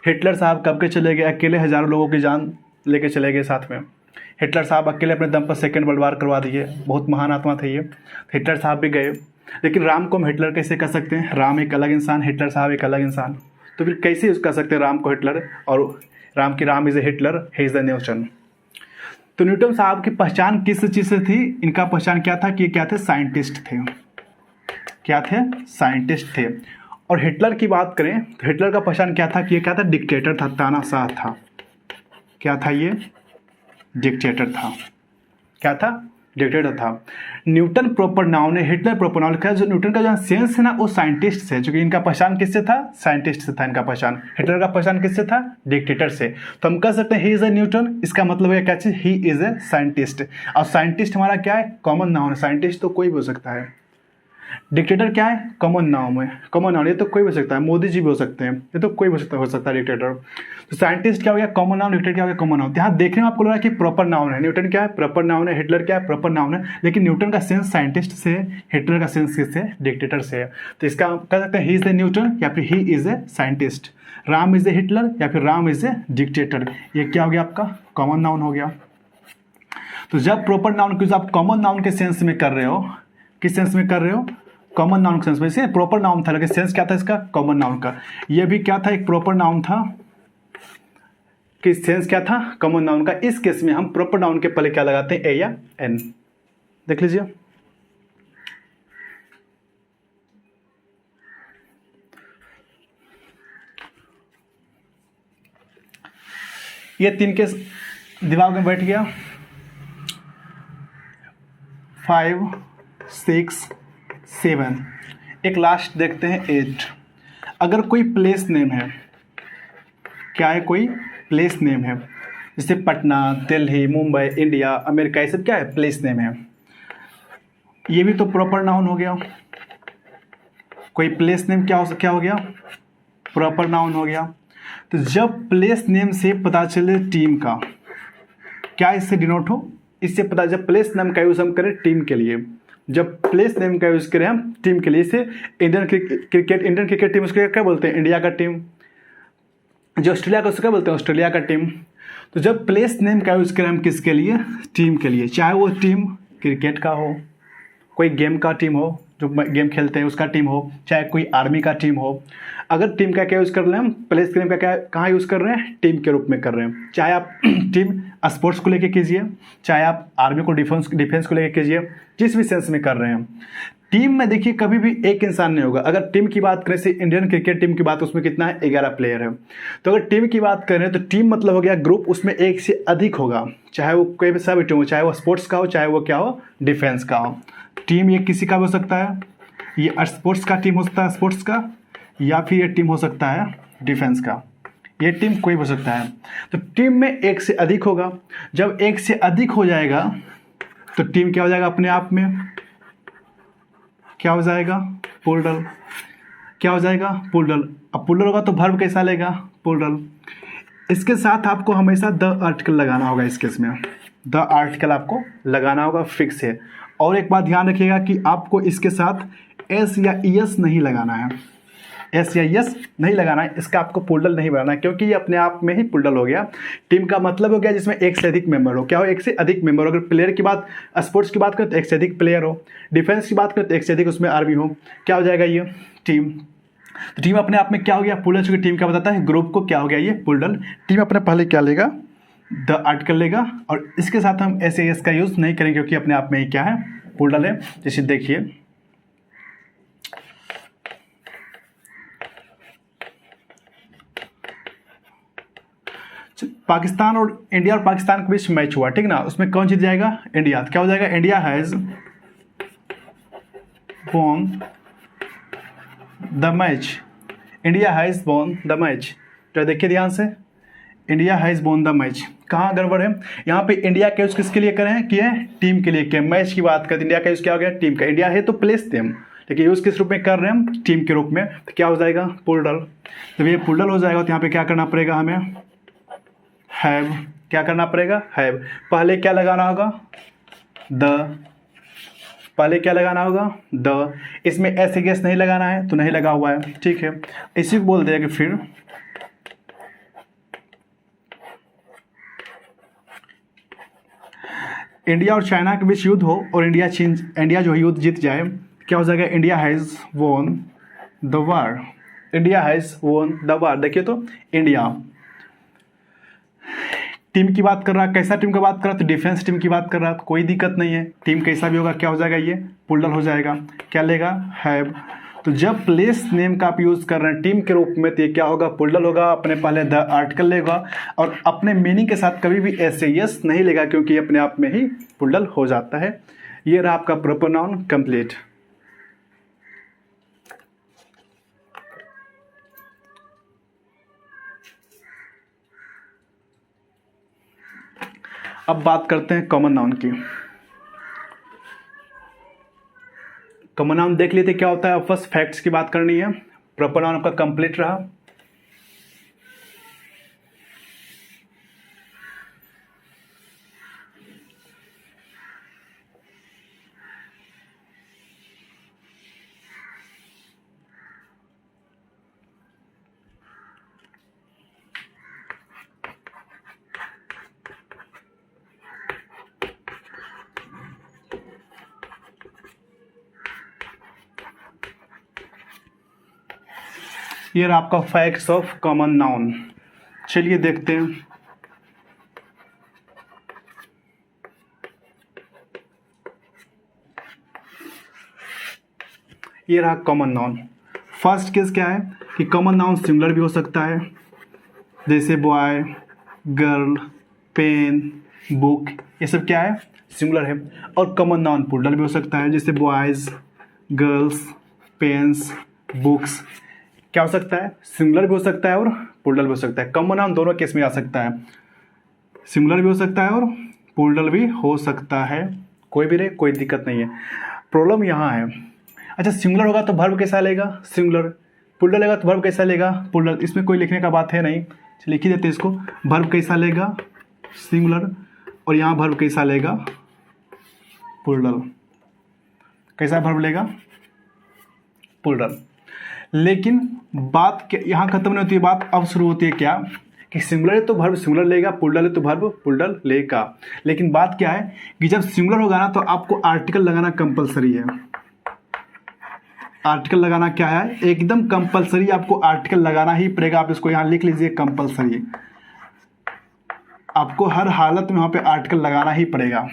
हिटलर साहब कब के चले गए, अकेले हजारों लोगों की जान लेके चले गए साथ में। हिटलर साहब अकेले अपने दम पर सेकेंड वर्ल्ड वार करवा दिए, बहुत महान आत्मा थे ये। हिटलर साहब भी गए, लेकिन राम को हम हिटलर कैसे कर सकते हैं, राम एक अलग इंसान, हिटलर साहब एक अलग इंसान। तो फिर कैसे यूज कर सकते हैं राम को हिटलर, और राम की Ram is a Hitler, he is the Newton. तो न्यूटन साहब की पहचान किस चीज़ से थी, इनका पहचान क्या था कि ये क्या थे, साइंटिस्ट थे। क्या थे, साइंटिस्ट थे। और हिटलर की बात करें तो हिटलर का पहचान क्या था कि ये क्या था, डिक्टेटर था, तानाशाह था। क्या था ये, डिक्टेटर था। क्या था, डिक्टेटर था। न्यूटन प्रॉपर नाउन है, हिटलर प्रॉपर नाउन का। जो न्यूटन का जो सेंस है ना, वो साइंटिस्ट से, क्योंकि इनका पहचान किससे था, साइंटिस्ट से था इनका पहचान। हिटलर का पहचान किससे था, डिक्टेटर से। तो हम कह सकते हैं ही इज अ न्यूटन, इसका मतलब है क्या चीज, ही इज ए साइंटिस्ट। और साइंटिस्ट हमारा क्या है, कॉमन नाउन है। साइंटिस्ट तो कोई भी हो सकता है। डिक्टेटर क्या है, कॉमन नाउन है, कॉमन नाउन, ये तो कोई भी हो सकता है, मोदी जी भी हो सकते हैं, ये तो कोई भी हो सकता है डिक्टेटर। तो साइंटिस्ट क्या हो गया, कॉमन नाउन, डिक्टेटर क्या हो गया, कॉमन नाउन। यहाँ देखने में आपको लग रहा है कि प्रॉपर नाउन है, न्यूटन क्या है, प्रॉपर नाउन है, हिटलर क्या है, प्रॉपर नाउन है, लेकिन न्यूटन का सेंस साइंटिस्ट से है, हिटलर का सेंस किससे, डिक्टेटर से है। तो इसका कह सकते हैं ही इज ए न्यूटन या फिर he is a scientist, Ram is a Hitler या फिर राम इज ए डिक्टेटर। ये क्या हो गया आपका, कॉमन नाउन हो गया। तो जब प्रॉपर नाउन को आप कॉमन नाउन के सेंस में कर रहे हो, किस सेंस में कर रहे हो, कॉमन नाउन सेंस में। इसे प्रॉपर नाउन था, लेकिन सेंस क्या था इसका, कॉमन नाउन का। ये भी क्या था, एक प्रॉपर नाउन था, कि सेंस क्या था, कॉमन नाउन का। इस केस में हम प्रॉपर नाउन के पहले क्या लगाते हैं, ए या एन। देख लीजिए, ये 3 केस दिमाग में बैठ गया। 5, 6, 7, एक लास्ट देखते हैं 8। अगर कोई प्लेस नेम है, क्या है, कोई प्लेस नेम है, जैसे पटना, दिल्ली, मुंबई, इंडिया, अमेरिका, ये सब क्या है, प्लेस नेम है। ये भी तो प्रॉपर नाउन हो गया। कोई प्लेस नेम क्या हो गया, प्रॉपर नाउन हो गया। तो जब प्लेस नेम से पता चले टीम का, क्या इससे डिनोट हो, इससे पता, जब प्लेस नेम का यूज हम करें टीम के लिए, जब प्लेस नेम का यूज करें हम टीम के लिए, इसे इंडियन क्रिकेट टीम, उसको क्या बोलते हैं, इंडिया का टीम। जो ऑस्ट्रेलिया का, उसको क्या बोलते हैं, ऑस्ट्रेलिया का टीम। तो जब प्लेस नेम का यूज करें हम किसके लिए, टीम के लिए, चाहे वो टीम क्रिकेट का हो, कोई गेम का टीम हो, जो गेम खेलते हैं उसका टीम हो, चाहे कोई आर्मी का टीम हो। अगर टीम का क्या यूज़ कर रहे हैं हम, प्लेस नेम का क्या कहाँ यूज़ कर रहे हैं, टीम के रूप में कर रहे हैं। चाहे आप टीम स्पोर्ट्स को लेके कीजिए, चाहे आप आर्मी को डिफेंस को लेके कीजिए, जिस भी सेंस में कर रहे हैं। टीम में देखिए कभी भी एक इंसान नहीं होगा। अगर टीम की बात करें, से इंडियन क्रिकेट टीम की बात, उसमें कितना है, 11 प्लेयर है। तो अगर टीम की बात करें तो टीम मतलब हो गया ग्रुप, उसमें एक से अधिक होगा, चाहे वो कोई भी सा भी टीम हो, चाहे वो स्पोर्ट्स का हो, चाहे वो क्या हो, डिफेंस का हो। टीम ये किसी का भी हो सकता है, ये स्पोर्ट्स का टीम हो सकता है, स्पोर्ट्स का, या फिर ये टीम हो सकता है डिफेंस का, ये टीम कोई हो सकता है। तो टीम में एक से अधिक होगा। जब एक से अधिक हो जाएगा तो टीम क्या हो जाएगा, अपने आप में क्या हो जाएगा, प्लूरल। क्या हो जाएगा, प्लूरल। अब प्लूरल होगा तो वर्ब कैसा लेगा, प्लूरल। इसके साथ आपको हमेशा द आर्टिकल लगाना होगा। इस केस में द आर्टिकल आपको लगाना होगा, फिक्स है। और एक बात ध्यान रखिएगा कि आपको इसके साथ एस या ईएस नहीं लगाना है, एस या यस नहीं लगाना है, इसका आपको प्लूरल नहीं बनाना है, क्योंकि ये अपने आप में ही प्लूरल हो गया। टीम का मतलब हो गया जिसमें एक से अधिक मेंबर हो। क्या हो, एक से अधिक मेंबर हो। अगर प्लेयर की बात, स्पोर्ट्स की बात करें तो एक से अधिक प्लेयर हो, डिफेंस की बात करें तो एक से अधिक उसमें आर्मी हो। क्या हो जाएगा ये, टीम। तो टीम अपने आप में क्या हो गया, प्लूरल, चूंकि टीम क्या बताता है, ग्रुप को। क्या हो गया ये, प्लूरल। टीम अपने पहले क्या लेगा, द आर्टिकल लेगा, और इसके साथ हम एस एस का यूज़ नहीं करेंगे, क्योंकि अपने आप में ही क्या है, प्लूरल है। जैसे देखिए, पाकिस्तान और इंडिया और पाकिस्तान के बीच मैच हुआ, ठीक ना, उसमें कौन जीत जाएगा, इंडिया। तो क्या हो जाएगा, India has won the match, India has won the match. तो देखिए ध्यान से, India has won the match. कहाँ गड़बड़ है, यहाँ पे इंडिया का यूज़ किसके लिए करें, किए टीम के लिए किए। मैच की बात करते इंडिया का यूज़ क्या हो गया, टीम का। इंडिया है तो प्लेस टीम, लेकिन यूज़ किस रूप में कर रहे हैं हम, टीम के रूप में। तो क्या हो जाएगा, प्लूरल। जब ये प्लूरल हो जाएगा तो यहाँ पे क्या करना पड़ेगा हमें, हैव। क्या करना पड़ेगा, हैव। पहले क्या लगाना होगा, द। पहले क्या लगाना होगा, द। इसमें ऐसे गेस नहीं लगाना है तो नहीं लगा हुआ है, ठीक है। इसी को बोल देगा कि फिर इंडिया और चाइना के बीच युद्ध हो और इंडिया जो युद्ध जीत जाए, क्या हो जाएगा, India has won the war. India has won the war. देखिए तो इंडिया टीम की बात कर रहा है, कैसा टीम की बात कर रहा है, तो डिफेंस टीम की बात कर रहा है, तो कोई दिक्कत नहीं है। टीम कैसा भी होगा, क्या हो जाएगा, ये प्लूरल हो जाएगा। क्या लेगा, हैव। तो जब प्लेस नेम का आप यूज़ कर रहे हैं टीम के रूप में, तो ये क्या होगा, प्लूरल होगा। अपने पहले द आर्टिकल लेगा, और अपने मीनिंग के साथ कभी भी एस ए यस नहीं लेगा, क्योंकि ये अपने आप में ही प्लूरल हो जाता है। ये रहा आपका प्रॉपर नाउन कंप्लीट। अब बात करते हैं कॉमन नाउन की। कॉमन नाउन देख लेते क्या होता है। फर्स्ट फैक्ट्स की बात करनी है। प्रॉपर नाउन आपका कंप्लीट रहा। ये रहा आपका फैक्ट्स ऑफ कॉमन नाउन। चलिए देखते हैं। ये रहा कॉमन नाउन। फर्स्ट केस क्या है कि कॉमन नाउन सिंगुलर भी हो सकता है, जैसे बॉय, गर्ल, पेन, बुक, ये सब क्या है, सिंगुलर है। और कॉमन नाउन प्लूरल भी हो सकता है, जैसे बॉयज़, गर्ल्स, पेन्स, बुक्स। क्या हो सकता है, सिंगुलर भी हो सकता है और प्लूरल भी हो सकता है। कॉमन नाउन दोनों केस में आ सकता है, सिंगुलर भी हो सकता है और प्लूरल भी हो सकता है। कोई भी रहे, कोई दिक्कत नहीं है। प्रॉब्लम यहाँ है। अच्छा, सिंगुलर होगा तो वर्ब कैसा लेगा, सिंगुलर। प्लूरल लेगा तो वर्ब कैसा लेगा, प्लूरल। इसमें कोई लिखने का बात है नहीं, लिख ही देते इसको। वर्ब कैसा लेगा, सिंगुलर, और यहाँ वर्ब कैसा लेगा, प्लूरल। कैसा वर्ब लेगा, प्लूरल। लेकिन बात यहाँ खत्म नहीं होती है, बात अब शुरू होती है क्या, कि सिंगुलर है तो वर्ब सिंगुलर लेगा, प्लूरल है तो वर्ब प्लूरल लेगा। लेकिन बात क्या है कि जब सिंगुलर होगा ना तो आपको आर्टिकल लगाना कंपलसरी है। आर्टिकल लगाना क्या है, एकदम कंपलसरी, आपको आर्टिकल लगाना ही पड़ेगा। आप इसको यहाँ लिख लीजिए, कंपलसरी। आपको हर हालत में वहाँ पे आर्टिकल लगाना ही पड़ेगा।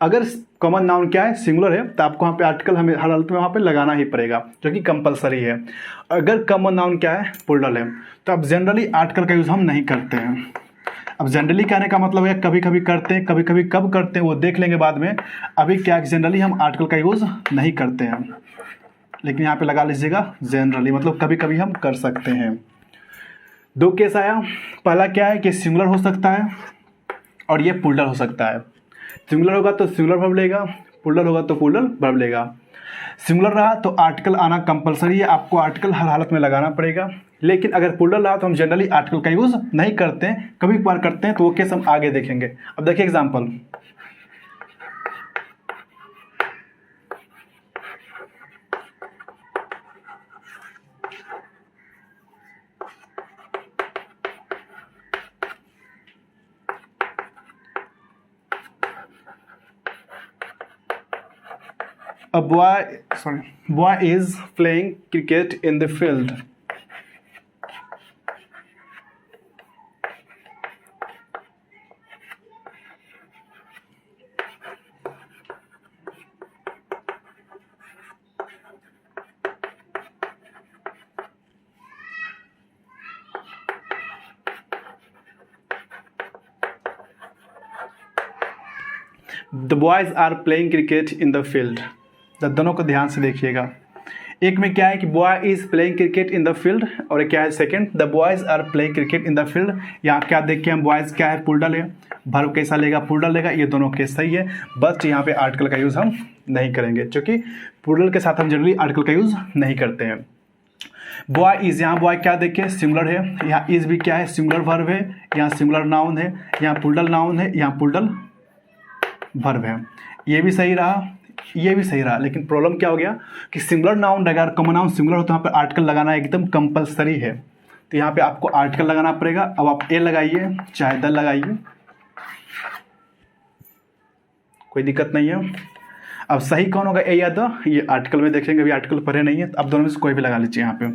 अगर कॉमन नाउन क्या है, सिंगुलर है, तो आपको वहाँ पे आर्टिकल हमें हर हालत में वहाँ पे लगाना ही पड़ेगा, जो कि कंपलसरी है। अगर कॉमन नाउन क्या है, प्लूरल है, तो अब जनरली आर्टिकल का यूज़ हम नहीं करते हैं। अब जनरली कहने का मतलब है कभी कभी करते हैं, कभी कभी कब करते हैं वो देख लेंगे बाद में। अभी क्या, जनरली हम आर्टिकल का यूज़ नहीं करते हैं, लेकिन यहाँ पे लगा लीजिएगा जनरली, मतलब कभी कभी हम कर सकते हैं। दो केस आया। पहला क्या है कि सिंगुलर हो सकता है और ये प्लूरल हो सकता है। सिंगुलर होगा तो सिंगुलर वर्ब लेगा, प्लूरल होगा तो प्लूरल वर्ब लेगा। सिंगुलर रहा तो आर्टिकल आना कंपलसरी है, आपको आर्टिकल हर हालत में लगाना पड़ेगा। लेकिन अगर प्लूरल रहा तो हम जनरली आर्टिकल का यूज़ नहीं करते हैं, कभी कभार करते हैं, तो वो केस हम आगे देखेंगे। अब देखिए example. A boy is playing cricket in the field. The boys are playing cricket in the field. दोनों को ध्यान से देखिएगा। एक में क्या है कि boy is playing cricket in the field, और क्या है second, the boys are playing cricket in the field. यहाँ क्या देख के हम, बॉयज क्या है, प्लूरल है, वर्ब कैसा लेगा, प्लूरल लेगा। ये दोनों केस सही है, बस यहाँ पे आर्टिकल का यूज़ हम नहीं करेंगे, क्योंकि प्लूरल के साथ हम जनरली आर्टिकल का यूज़ नहीं करते हैं। बॉय इज, यहाँ बॉय क्या देखे, सिंगुलर है, यहाँ इज भी क्या है, सिंगुलर वर्ब है, यहाँ सिंगुलर नाउन है, यहाँ प्लूरल नाउन है, यहाँ प्लूरल वर्ब है। ये भी सही रहा, ये भी सही रहा। लेकिन प्रॉब्लम क्या हो गया कि सिंगुलर नाउन अगर कॉमन नाउन सिंगुलर हो तो यहाँ पे आर्टिकल लगाना एकदम कंपलसरी है, तो यहाँ पे आपको आर्टिकल लगाना पड़ेगा। अब आप ए लगाइए चाहे द लगाइए, कोई दिक्कत नहीं है। अब सही कौन होगा, ए या द, ये आर्टिकल में देखेंगे, अभी आर्टिकल पढ़े नहीं है, तो अब दोनों में से कोई भी लगा लीजिए यहाँ पे।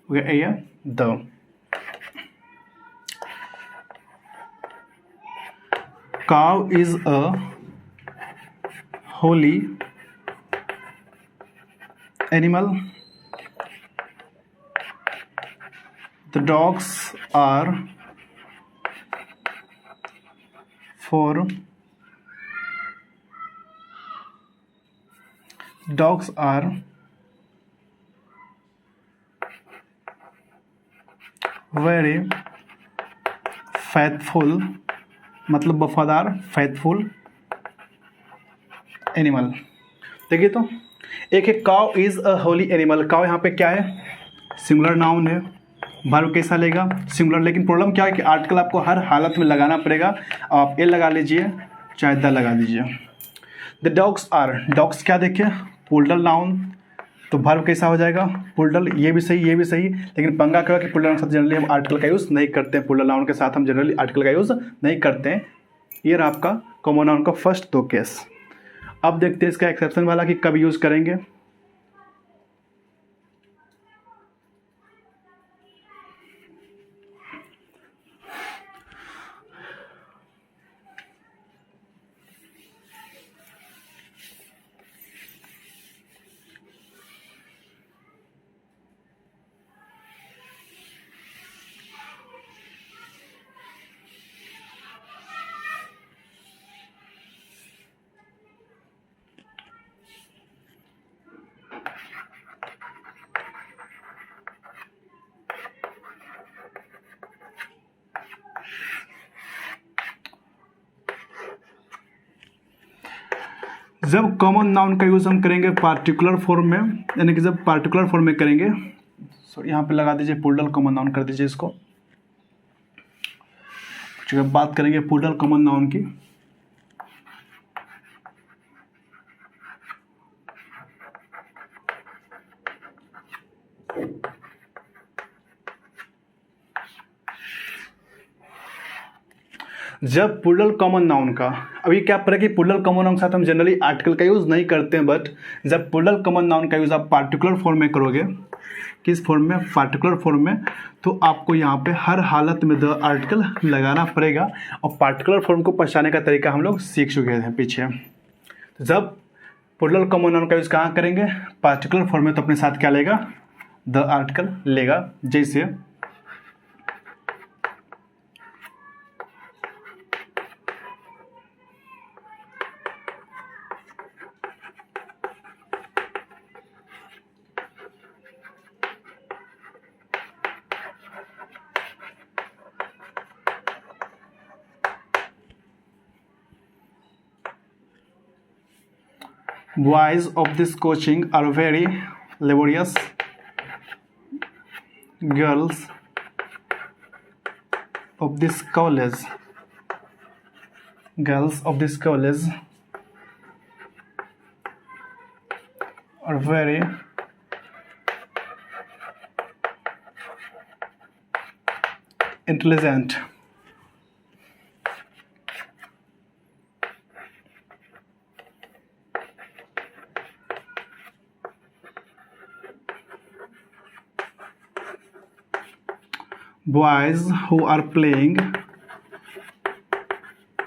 हो गया ए या the. Cow is a holy animal. The dogs are for very faithful, मतलब वफादार, फैथफुल एनिमल। देखिए तो एक है cow is a Holi animal. Cow यहाँ पे क्या है, सिंगुलर नाउन है, वर्ब कैसा लेगा, सिंगुलर। लेकिन प्रॉब्लम क्या है कि आर्टिकल आपको हर हालत में लगाना पड़ेगा। आप ए लगा लीजिए चाहे द लगा दीजिए। द डॉग्स आर, डॉग्स क्या देखिए, प्लूरल नाउन, तो वर्ब कैसा हो जाएगा, प्लूरल। ये भी सही, ये भी सही। लेकिन पंगा क्या है कि प्लूरल के साथ जनरली हम आर्टिकल का यूज़ नहीं करते हैं, प्लूरल नाउन के साथ हम जनरली आर्टिकल का यूज़ नहीं करते हैं। ये रहा आपका कॉमन नाउन का फर्स्ट दो केस। अब देखते हैं इसका एक्सेप्शन वाला कि कब यूज़ करेंगे। जब कॉमन नाउन का यूज़ हम करेंगे पार्टिकुलर फॉर्म में, यानी कि जब पार्टिकुलर फॉर्म में करेंगे, सॉरी यहाँ पे लगा दीजिए पुल्डल कॉमन नाउन कर दीजिए इसको। जब बात करेंगे पुल्डल कॉमन नाउन की, जब पुल्डल कॉमन नाउन का, अभी क्या पता कि पुल्डल कॉमन नाउन के साथ हम जनरली आर्टिकल का यूज़ नहीं करते हैं, बट जब पुल्डल कॉमन नाउन का यूज़ आप पार्टिकुलर फॉर्म में करोगे, किस फॉर्म में, पार्टिकुलर फॉर्म में, तो आपको यहाँ पे हर हालत में द आर्टिकल लगाना पड़ेगा। और पार्टिकुलर फॉर्म को पहचानने का तरीका हम लोग सीख चुके थे पीछे। तो जब पुल्डल कॉमन नाउन का यूज़ कहाँ करेंगे, पार्टिकुलर फॉर्म में, तो अपने साथ क्या लेगा, द आर्टिकल लेगा। जैसे boys of this coaching are very laborious, girls of this college are very intelligent. Boys who are playing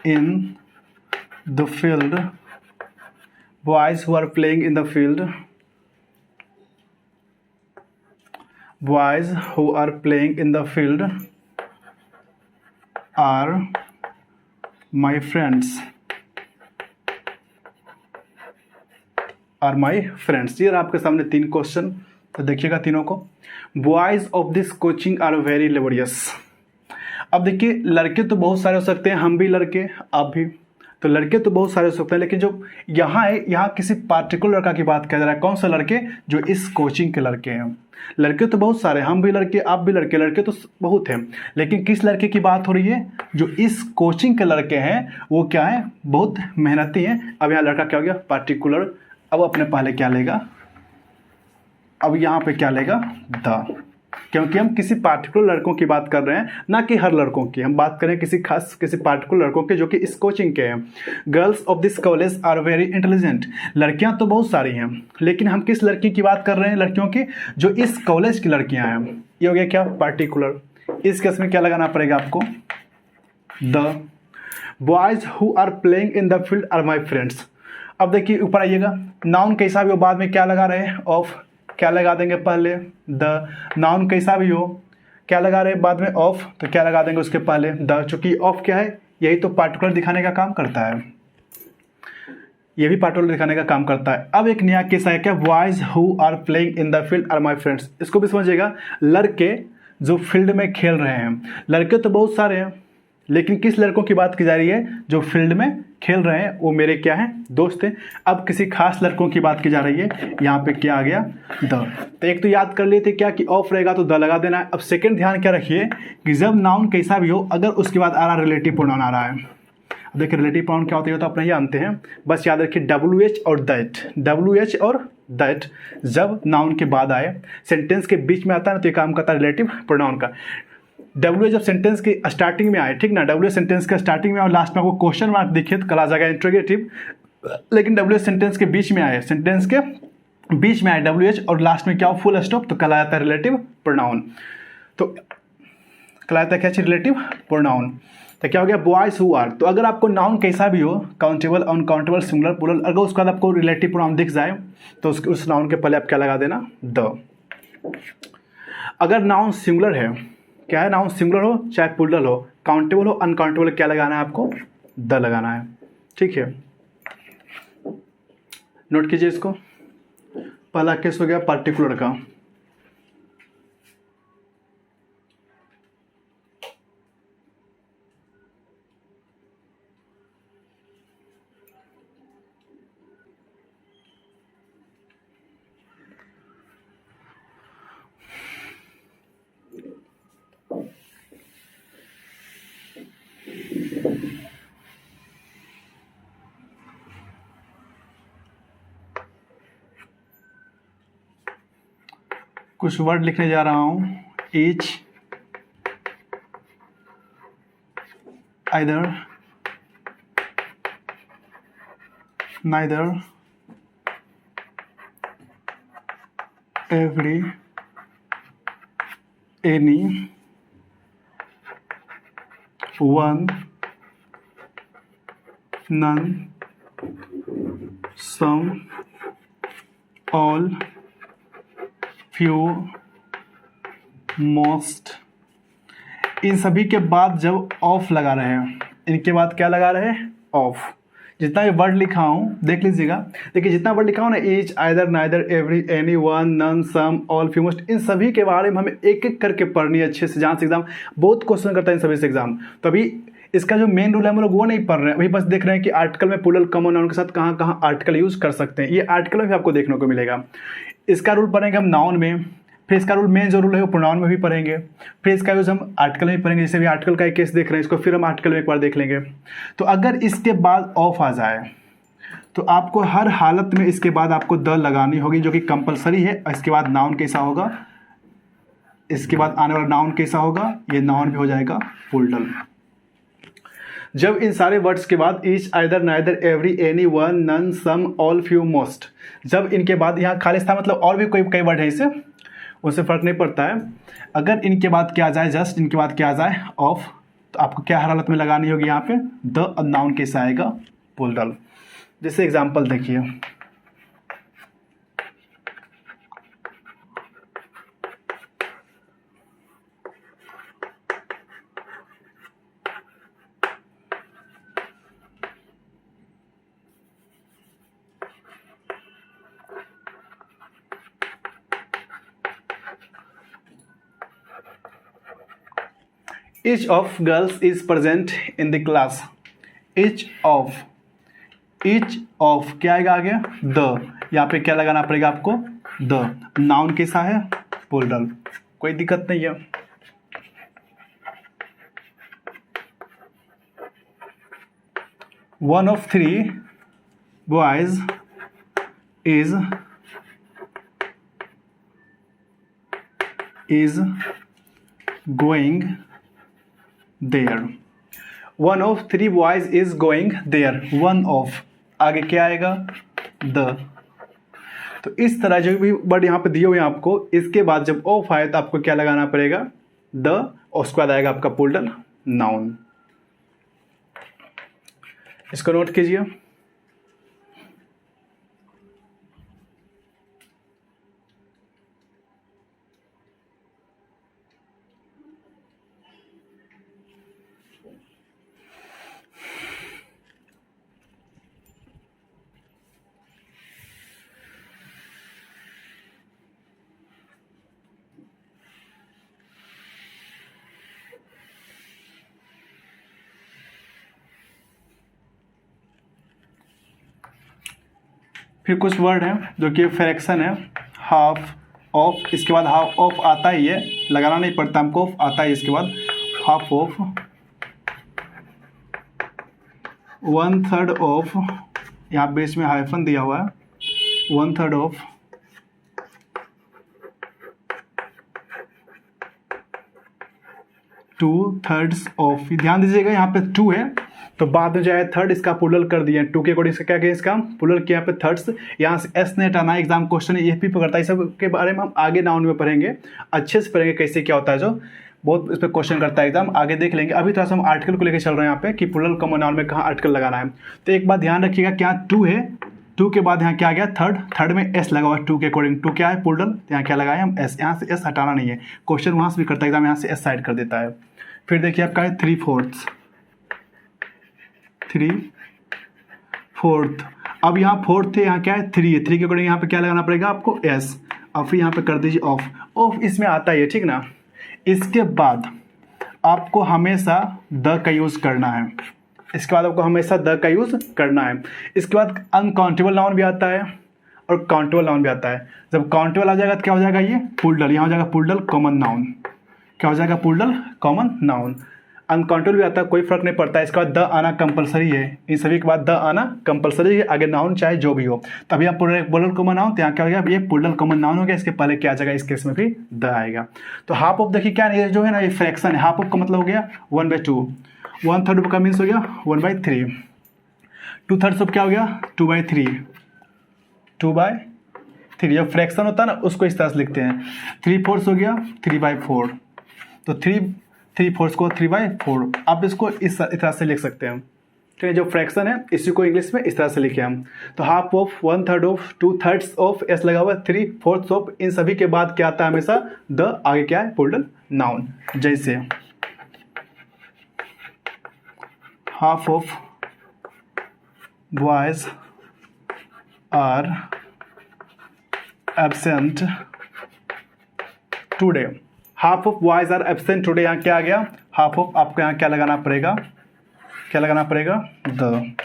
in the field, boys who are playing in the field, boys who are playing in the field are my friends, are my friends। ये आपके सामने तीन question, तो देखिएगा तीनों को। Boys of this coaching are very laborious. अब देखिए, लड़के तो बहुत सारे हो सकते हैं, हम भी लड़के, आप भी, तो लड़के तो बहुत सारे हो सकते हैं, लेकिन जो यहाँ है, यहाँ किसी पार्टिकुलर लड़का की बात किया जा रहा है। कौन सा लड़के, जो इस कोचिंग के लड़के हैं। लड़के तो बहुत सारे, हम भी लड़के, आप भी लड़के, लड़के तो बहुत हैं, लेकिन किस लड़के की बात हो रही है, जो इस कोचिंग के लड़के हैं, वो क्या है, बहुत मेहनती हैं। अब यहाँ लड़का क्या हो गया, पार्टिकुलर। अब अपने पहले क्या लेगा, अब यहाँ पे क्या लेगा, द, क्योंकि हम किसी पार्टिकुलर लड़कों की बात कर रहे हैं, ना कि हर लड़कों की। हम बात करें किसी खास, किसी पार्टिकुलर लड़कों के, जो कि इस कोचिंग के हैं। Girls of this college are very intelligent. लड़कियां तो बहुत सारी हैं, लेकिन हम किस लड़की की बात कर रहे हैं, लड़कियों की, जो इस कॉलेज की लड़कियां हैं। ये हो गया क्या, पार्टिकुलर। इस केस में क्या लगाना पड़ेगा आपको, the. Boys who are playing in the field are my friends. अब देखिए ऊपर आइएगा, नाउन कैसा भी हो, बाद में क्या लगा रहे हैं, ऑफ। क्या लगा देंगे पहले, द। नाउन कैसा भी हो, क्या लगा रहे हैं बाद में, ऑफ, तो क्या लगा देंगे उसके पहले, द। चूंकि ऑफ क्या है, यही तो पार्टिकुलर दिखाने का काम करता है, ये भी पार्टिकुलर दिखाने का काम करता है। अब एक नया केस है क्या, boys who are playing in the field are my friends. इसको भी समझिएगा, लड़के जो फील्ड में खेल रहे हैं। लड़के तो बहुत सारे हैं, लेकिन किस लड़कों की बात की जा रही है, जो फील्ड में खेल रहे हैं, वो मेरे क्या हैं, दोस्त हैं। अब किसी खास लड़कों की बात की जा रही है, यहाँ पे क्या आ गया, द। तो एक तो याद कर लिए थे क्या, कि ऑफ रहेगा तो द लगा देना है। अब सेकंड ध्यान क्या रखिए, कि जब नाउन कैसा भी हो, अगर उसके बाद आ रहा रिलेटिव प्रोनाउन आ रहा है। अब देखिए रिलेटिव प्रोनाउन क्या होता है, तो अपने ही जानते हैं, बस याद रखिए WH और दैट, WH और दैट जब नाउन के बाद आए, सेंटेंस के बीच में आता है ना, तो ये काम करता है रिलेटिव प्रोनाउन का। डब्ल्यू जब सेंटेंस की स्टार्टिंग में आए, ठीक ना, डब्ल्यू सेंटेंस के स्टार्टिंग में और लास्ट में आपको क्वेश्चन मार्क दिखे तो कल आ जाएगा इंट्रोगेटिव। लेकिन डब्ल्यू सेंटेंस के बीच में आए, सेंटेंस के बीच में आए WH और लास्ट में क्या हो, फुल स्टॉप, तो कल आ जाता है रिलेटिव प्रोनाउन। तो कल आता है क्या चीज, रिलेटिव प्रोनाउन। तो क्या हो गया, बॉयज हु आर। तो अगर आपको नाउन कैसा भी हो, काउंटेबल, अनकाउंटेबल, सिंगुलर, प्लूरल, अगर उसके बाद आपको रिलेटिव प्रोनाउन दिख जाए, तो उस नाउन के पहले आप क्या लगा देना, द। अगर नाउन सिंगुलर है, क्या है, नाउन सिंगुलर हो चाहे प्लूरल हो, काउंटेबल हो, अनकाउंटेबल, क्या लगाना है आपको, द लगाना है। ठीक है, नोट कीजिए इसको। पहला केस हो गया पार्टिकुलर का। कुछ वर्ड लिखने जा रहा हूँ। Each, either, neither, every, any, one, none, some, all, few, most। इन सभी के बाद जब ऑफ लगा रहे हैं, इनके बाद क्या लगा रहे हैं? ऑफ। जितना भी वर्ड लिखा हूँ देख लीजिएगा, देखिए जितना वर्ड लिखा हूँ ना, each, either, neither, every, any, one, none, some, all, few, most, इन सभी के बारे में हमें एक एक करके पढ़नी है अच्छे से। जहाँ से एग्जाम बहुत क्वेश्चन करता है इन सभी से एग्जाम। तो अभी इसका जो मेन रूल है हम लोग वो नहीं पढ़ रहे हैं, अभी बस देख रहे हैं कि आर्टिकल में प्लूरल कॉमन नाउन के साथ कहाँ कहाँ आर्टिकल यूज कर सकते हैं। ये आर्टिकल में भी आपको देखने को मिलेगा। इसका रूल पढ़ेंगे हम नाउन में, फिर इसका रूल मेन जो रूल है वो प्रोनाउन में भी पढ़ेंगे, फिर इसका यूज हम आर्टिकल में भी पढ़ेंगे। जैसे भी आर्टिकल का एक केस देख रहे हैं, इसको फिर हम आर्टिकल में एक बार देख लेंगे। तो अगर इसके बाद ऑफ आ जाए तो आपको हर हालत में इसके बाद आपको द लगानी होगी, जो कि कंपलसरी है। इसके बाद नाउन कैसा होगा, इसके बाद आने वाला नाउन कैसा होगा, ये नाउन भी हो जाएगा प्लूरल। जब इन सारे वर्ड्स के बाद each, either, neither, every, any, one, none, some, all, few, most, जब इनके बाद यहाँ खाली था मतलब और भी कोई कई वर्ड है, इससे उससे फर्क नहीं पड़ता है। अगर इनके बाद क्या आ जाए, जस्ट इनके बाद क्या आ जाए, ऑफ, तो आपको क्या हर हालत में लगानी होगी यहाँ पे द। नाउन कैसा आएगा, प्लूरल। जैसे एग्जाम्पल देखिए, each of girls is present in the class। each of क्या आएगा आगे, द। यहाँ पे क्या लगाना पड़ेगा आपको, द। नाउन कैसा है, प्लूरल, कोई दिक्कत नहीं है। One of three boys is going there. One of three boys is going there. One of आगे क्या आएगा, द। तो इस तरह जो भी वर्ड यहाँ पे दिए हुए हैं आपको, इसके बाद जब ऑफ आए तो आपको क्या लगाना पड़ेगा, द, और उसके बाद आएगा आपका प्लूरल नाउन। इसको नोट कीजिए। फिर कुछ वर्ड हैं जो कि फ्रैक्शन है, हाफ, ऑफ, इसके बाद हाफ ऑफ आता ही है, लगाना नहीं पड़ता हमको, ऑफ आता है इसके बाद। Half of, one third of, यहाँ बेस में हाइफन दिया हुआ है, one third of, two thirds of. ध्यान दीजिएगा यहाँ पे टू है तो बाद में जो है थर्ड इसका प्लूरल कर दिया, टू के अकॉर्डिंग क्या किया, इसका प्लूरल किया, यहाँ पे थर्ड्स, यहाँ से एस ने हटाना, एग्जाम क्वेश्चन ये भी पकड़ता है। इस सब के बारे में हम आगे नाउन में पढ़ेंगे, अच्छे से पढ़ेंगे कैसे क्या होता है, जो बहुत इस पर क्वेश्चन करता है एग्जाम, आगे देख लेंगे। अभी थोड़ा सा हम आर्टिकल को लेकर चल रहे हैं यहाँ पे कि प्लूरल कॉमन नाउन में कहाँ आर्टिकल लगाना है। तो एक बात ध्यान रखिएगा कि यहाँ टू है, टू के बाद यहाँ क्या आ गया, थर्ड, थर्ड में एस लगा हुआ है टू के अकॉर्डिंग, टू क्या है, प्लूरल, यहाँ क्या लगाए हम, एस। यहाँ से एस हटाना नहीं है, क्वेश्चन वहाँ से भी करता है एग्जाम, यहाँ से एस साइड कर देता है। फिर देखिए आपका है थ्री फोर्थ, थ्री फोर्थ, अब यहाँ फोर्थ है, यहाँ क्या है, थ्री है, थ्री के अकॉर्डिंग यहाँ पे क्या लगाना पड़ेगा आपको, एस। अब फिर यहाँ पे कर दीजिए ऑफ, ऑफ इसमें आता है, ठीक ना। इसके बाद आपको हमेशा द का यूज करना है, इसके बाद आपको हमेशा द का यूज करना है। इसके बाद अनकाउंटेबल नाउन भी आता है और काउंटेबल नाउन भी आता है। जब काउंटेबल आ जाएगा तो क्या हो जाएगा, ये प्लूरल, यहाँ हो जाएगा प्लूरल कॉमन नाउन, क्या हो जाएगा, प्लूरल कॉमन नाउन। अनकाउंटेबल भी आता है, कोई फर्क नहीं पड़ता है। इसके बाद द आना कंपलसरी है, इन सभी के बाद द आना कंपलसरी है, आगे नाउन चाहे जो भी हो। तो अभी आप प्लूरल कॉमन नाउन, तो यहाँ क्या हो गया, ये प्लूरल कॉमन नाउन हो गया, इसके पहले क्या आ जाएगा, इस केस में भी द आएगा। तो हाफ ऑफ देखिए क्या है, ये जो है ना ये फ्रैक्शन है, हाफ ऑफ का मतलब हो गया 1/2, 1/3 का मीन्स हो गया 1/3, 2/3 ऑफ क्या हो गया 2/3, 2/3। जब फ्रैक्शन होता है ना उसको इस तरह से लिखते हैं, 3/4 हो गया 3/4, तो 3/4 को 3/4, आप इसको इस तरह से लिख सकते हैं। ठीक है, जो फ्रैक्शन है इसी को इंग्लिश में इस तरह से लिखे हम। तो half of, 1/3 of, 2/3 of, S लगा हुआ है, 3/4 ऑफ, इन सभी के बाद क्या आता है हमेशा द, आगे क्या है प्लूरल नाउन। जैसे half of boys are absent today, half of boys are absent today, यहाँ क्या आ गया, हाफ ऑफ, आपको यहाँ क्या लगाना पड़ेगा, क्या लगाना पड़ेगा the.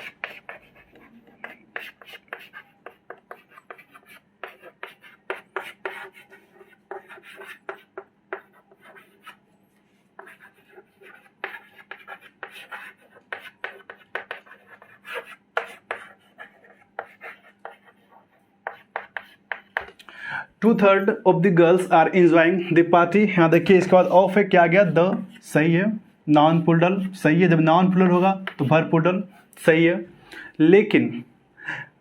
Two third of the girls are enjoying the party, यहाँ देखिए इसके बाद ऑफ है, क्या आ गया द, सही है, नॉन प्लूरल सही है, जब नॉन प्लूरल होगा तो भर प्लूरल सही है। लेकिन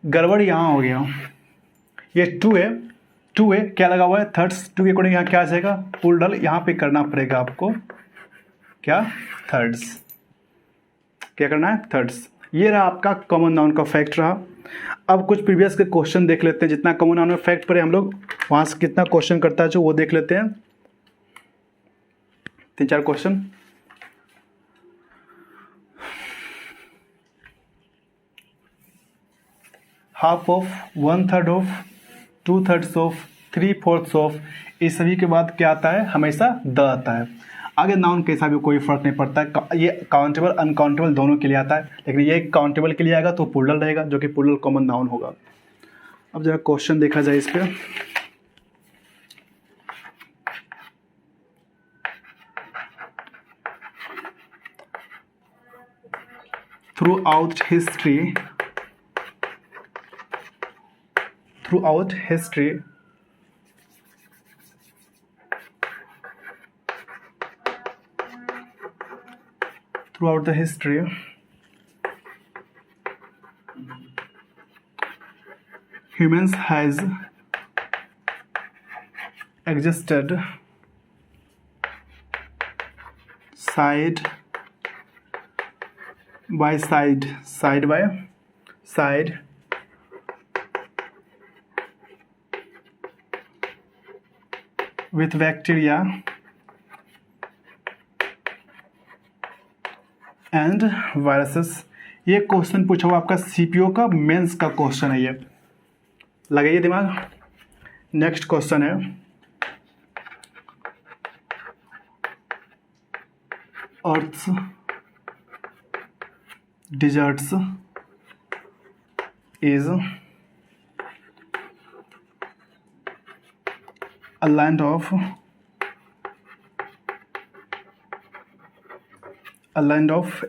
गड़बड़ यहाँ हो गया, ये टू है, क्या लगा हुआ है थर्ड्स, टू के अकॉर्डिंग यहाँ क्या आ जाएगा प्लूरल, यहाँ पे करना पड़ेगा आपको क्या थर्ड्स, क्या करना है थर्ड्स। ये रहा आपका कॉमन नाउन का फैक्ट रहा। अब कुछ प्रीवियस के क्वेश्चन देख लेते हैं, जितना कॉमन नाउन में फैक्ट पढ़े हम लोग वहाँ से कितना क्वेश्चन करता है जो वो देख लेते हैं, 3-4 question. Half of, 1/3 of, 2/3 of, 3/4 of, इस सभी के बाद क्या आता है हमेशा द आता है। आगे नाउन के हिसाब से कोई फर्क नहीं पड़ता है, ये काउंटेबल अनकाउंटेबल दोनों के लिए आता है, लेकिन ये काउंटेबल के लिए आएगा तो प्लूरल रहेगा, जो कि प्लूरल कॉमन नाउन होगा। अब जरा क्वेश्चन देखा जाए इस पर। Through out history throughout the history humans has existed side by side with bacteria and viruses. ये क्वेश्चन पूछा हुआ आपका सीपीओ का मेंस का क्वेश्चन है, ये लगाइए दिमाग। नेक्स्ट क्वेश्चन है earth's deserts is a land of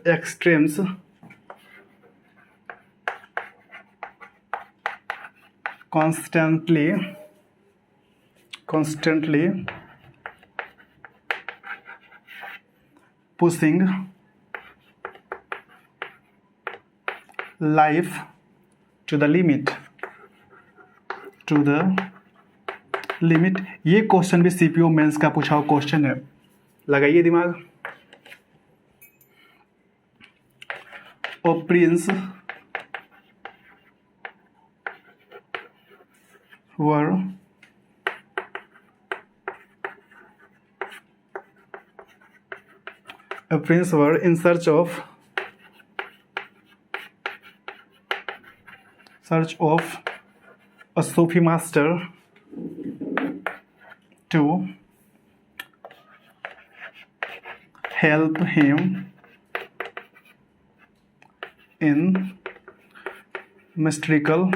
extremes constantly pushing life to the limit ये क्वेश्चन भी सीपीओ मेंस का पूछा हुआ क्वेश्चन है, लगाइए दिमाग। Prince were in search of a Sufi master to help him in mystical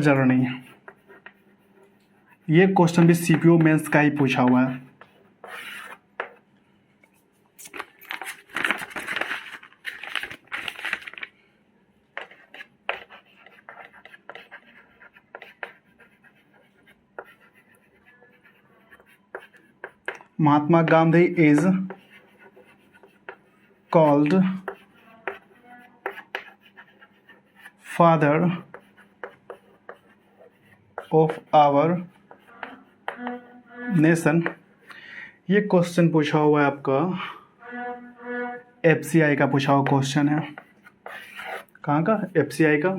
journey। ये question भी सीपीओ मेंस का ही पूछा हुआ है। Mahatma Gandhi is called father of our nation. ये क्वेश्चन पूछा हुआ है आपका एफसीआई का पूछा हुआ क्वेश्चन है। कहाँ का? एफसीआई का।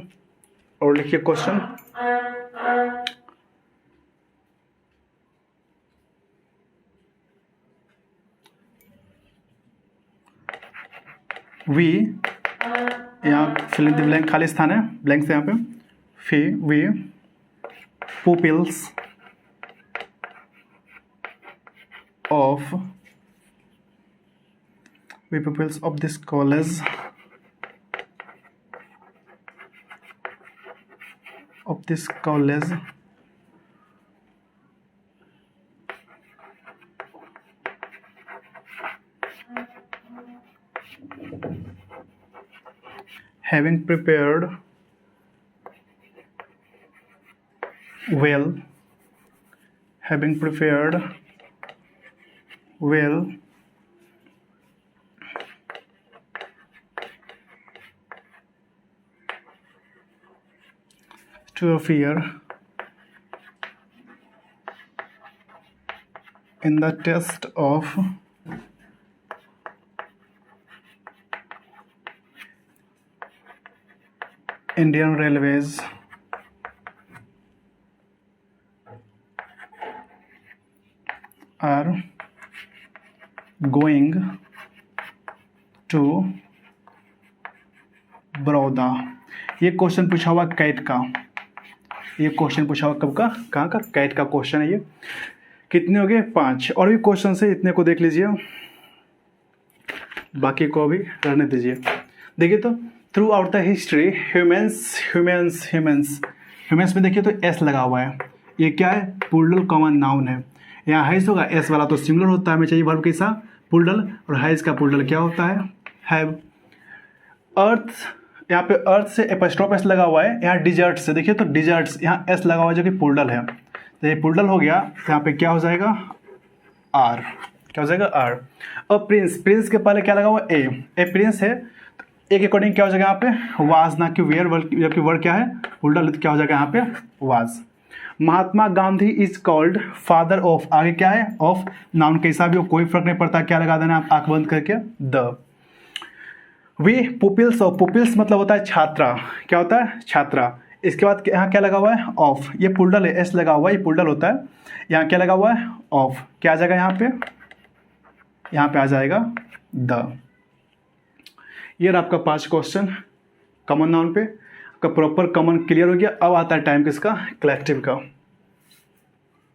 और लिखिए क्वेश्चन, वी, यहाँ फिल इन द ब्लैंक, खाली स्थान है, ब्लैंक से यहाँ पे, we pupils of this college having prepared well to appear in the test of Indian Railways are going to Baroda. ये क्वेश्चन पूछा हुआ कैट का, ये क्वेश्चन पूछा हुआ कब का? कहाँ का? कैट का क्वेश्चन है ये। कितने हो गए? 5। और भी क्वेश्चन है, इतने को देख लीजिए, बाकी को भी रहने दीजिए। देखिए तो through out the history humans में देखिए तो एस लगा हुआ है। ये क्या है? प्लूरल कॉमन नाउन है। यहाँ हैज होगा, एस वाला तो सिंगुलर होता है, हमें चाहिए वर्ब कैसा? प्लूरल। और हैज का प्लूरल क्या होता है? हैव। अर्थ, यहाँ पे अर्थ से एपस्ट्रोफ एस लगा हुआ है। यहाँ डिजर्ट से देखिए तो डिजर्ट्स, यहाँ एस लगा हुआ है जो कि प्लूरल है। तो ये प्लूरल हो गया, तो यहाँ पे क्या हो जाएगा? आर। क्या हो जाएगा? आर। और प्रिंस के पहले क्या लगा हुआ? ए प्रिंस है, तो ए के अकॉर्डिंग क्या हो जाएगा यहाँ पे? वाज, ना कि वेयर, जबकि वर्ड क्या है? प्लूरल, तो क्या हो जाएगा यहाँ पे? Was. Mahatma Gandhi is called father of, आगे क्या है? ऑफ। नाउन कैसा भी हो, कोई फर्क नहीं पड़ता, क्या लगा देना आप आंख बंद करके? The. We pupils of, pupils मतलब होता है छात्रा। क्या होता है? छात्रा। इसके बाद यहाँ क्या लगा हुआ है? ऑफ। ये प्लूरल है, एस लगा हुआ है, ये प्लूरल होता है। यहाँ क्या लगा हुआ है? ऑफ। क्या आ जाएगा यहाँ पे? यहाँ पे आ जाएगा द। ये रहा आपका 5 क्वेश्चन कॉमन नाउन पे का प्रॉपर कॉमन क्लियर हो गया। अब आता है टाइम किसका? कलेक्टिव का।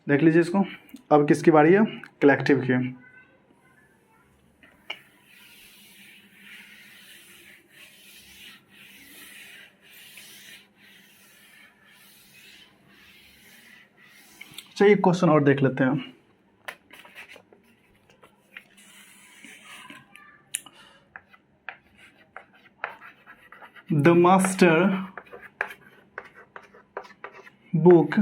देख लीजिए इसको। अब किसकी बारी है? कलेक्टिव की। चलिए क्वेश्चन और देख लेते हैं। The master book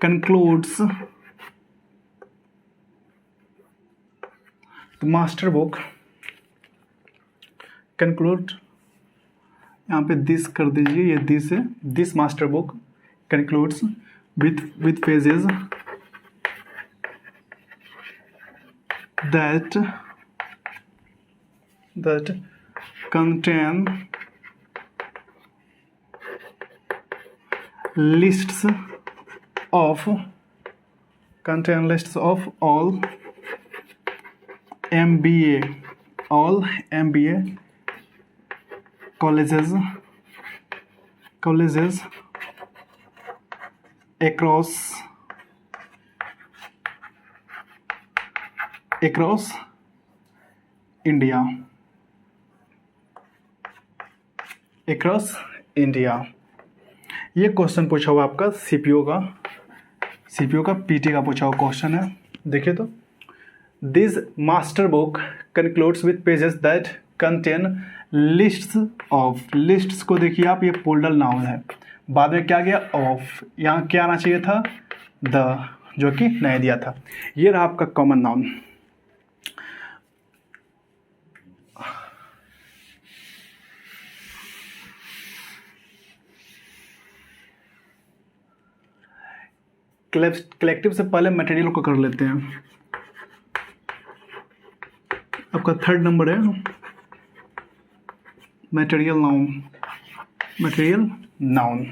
concludes, the master book conclude, यहाँ पे दिस कर दीजिए, ये दिस है, this master book concludes with pages that contain lists of all MBA colleges across India, ये क्वेश्चन पूछा हुआ आपका सीपीओ का पीटी का पूछा हुआ क्वेश्चन है। देखिए तो, this master book concludes with pages that contain lists of. Lists को देखिए आप, ये पोल्डल नाउन है, बाद में क्या गया ऑफ, यहाँ क्या आना चाहिए था द, जो कि नहीं दिया था। ये रहा आपका कॉमन नाउन। कलेक्टिव से पहले मटेरियल को कर लेते हैं। आपका थर्ड नंबर है मटेरियल नाउन।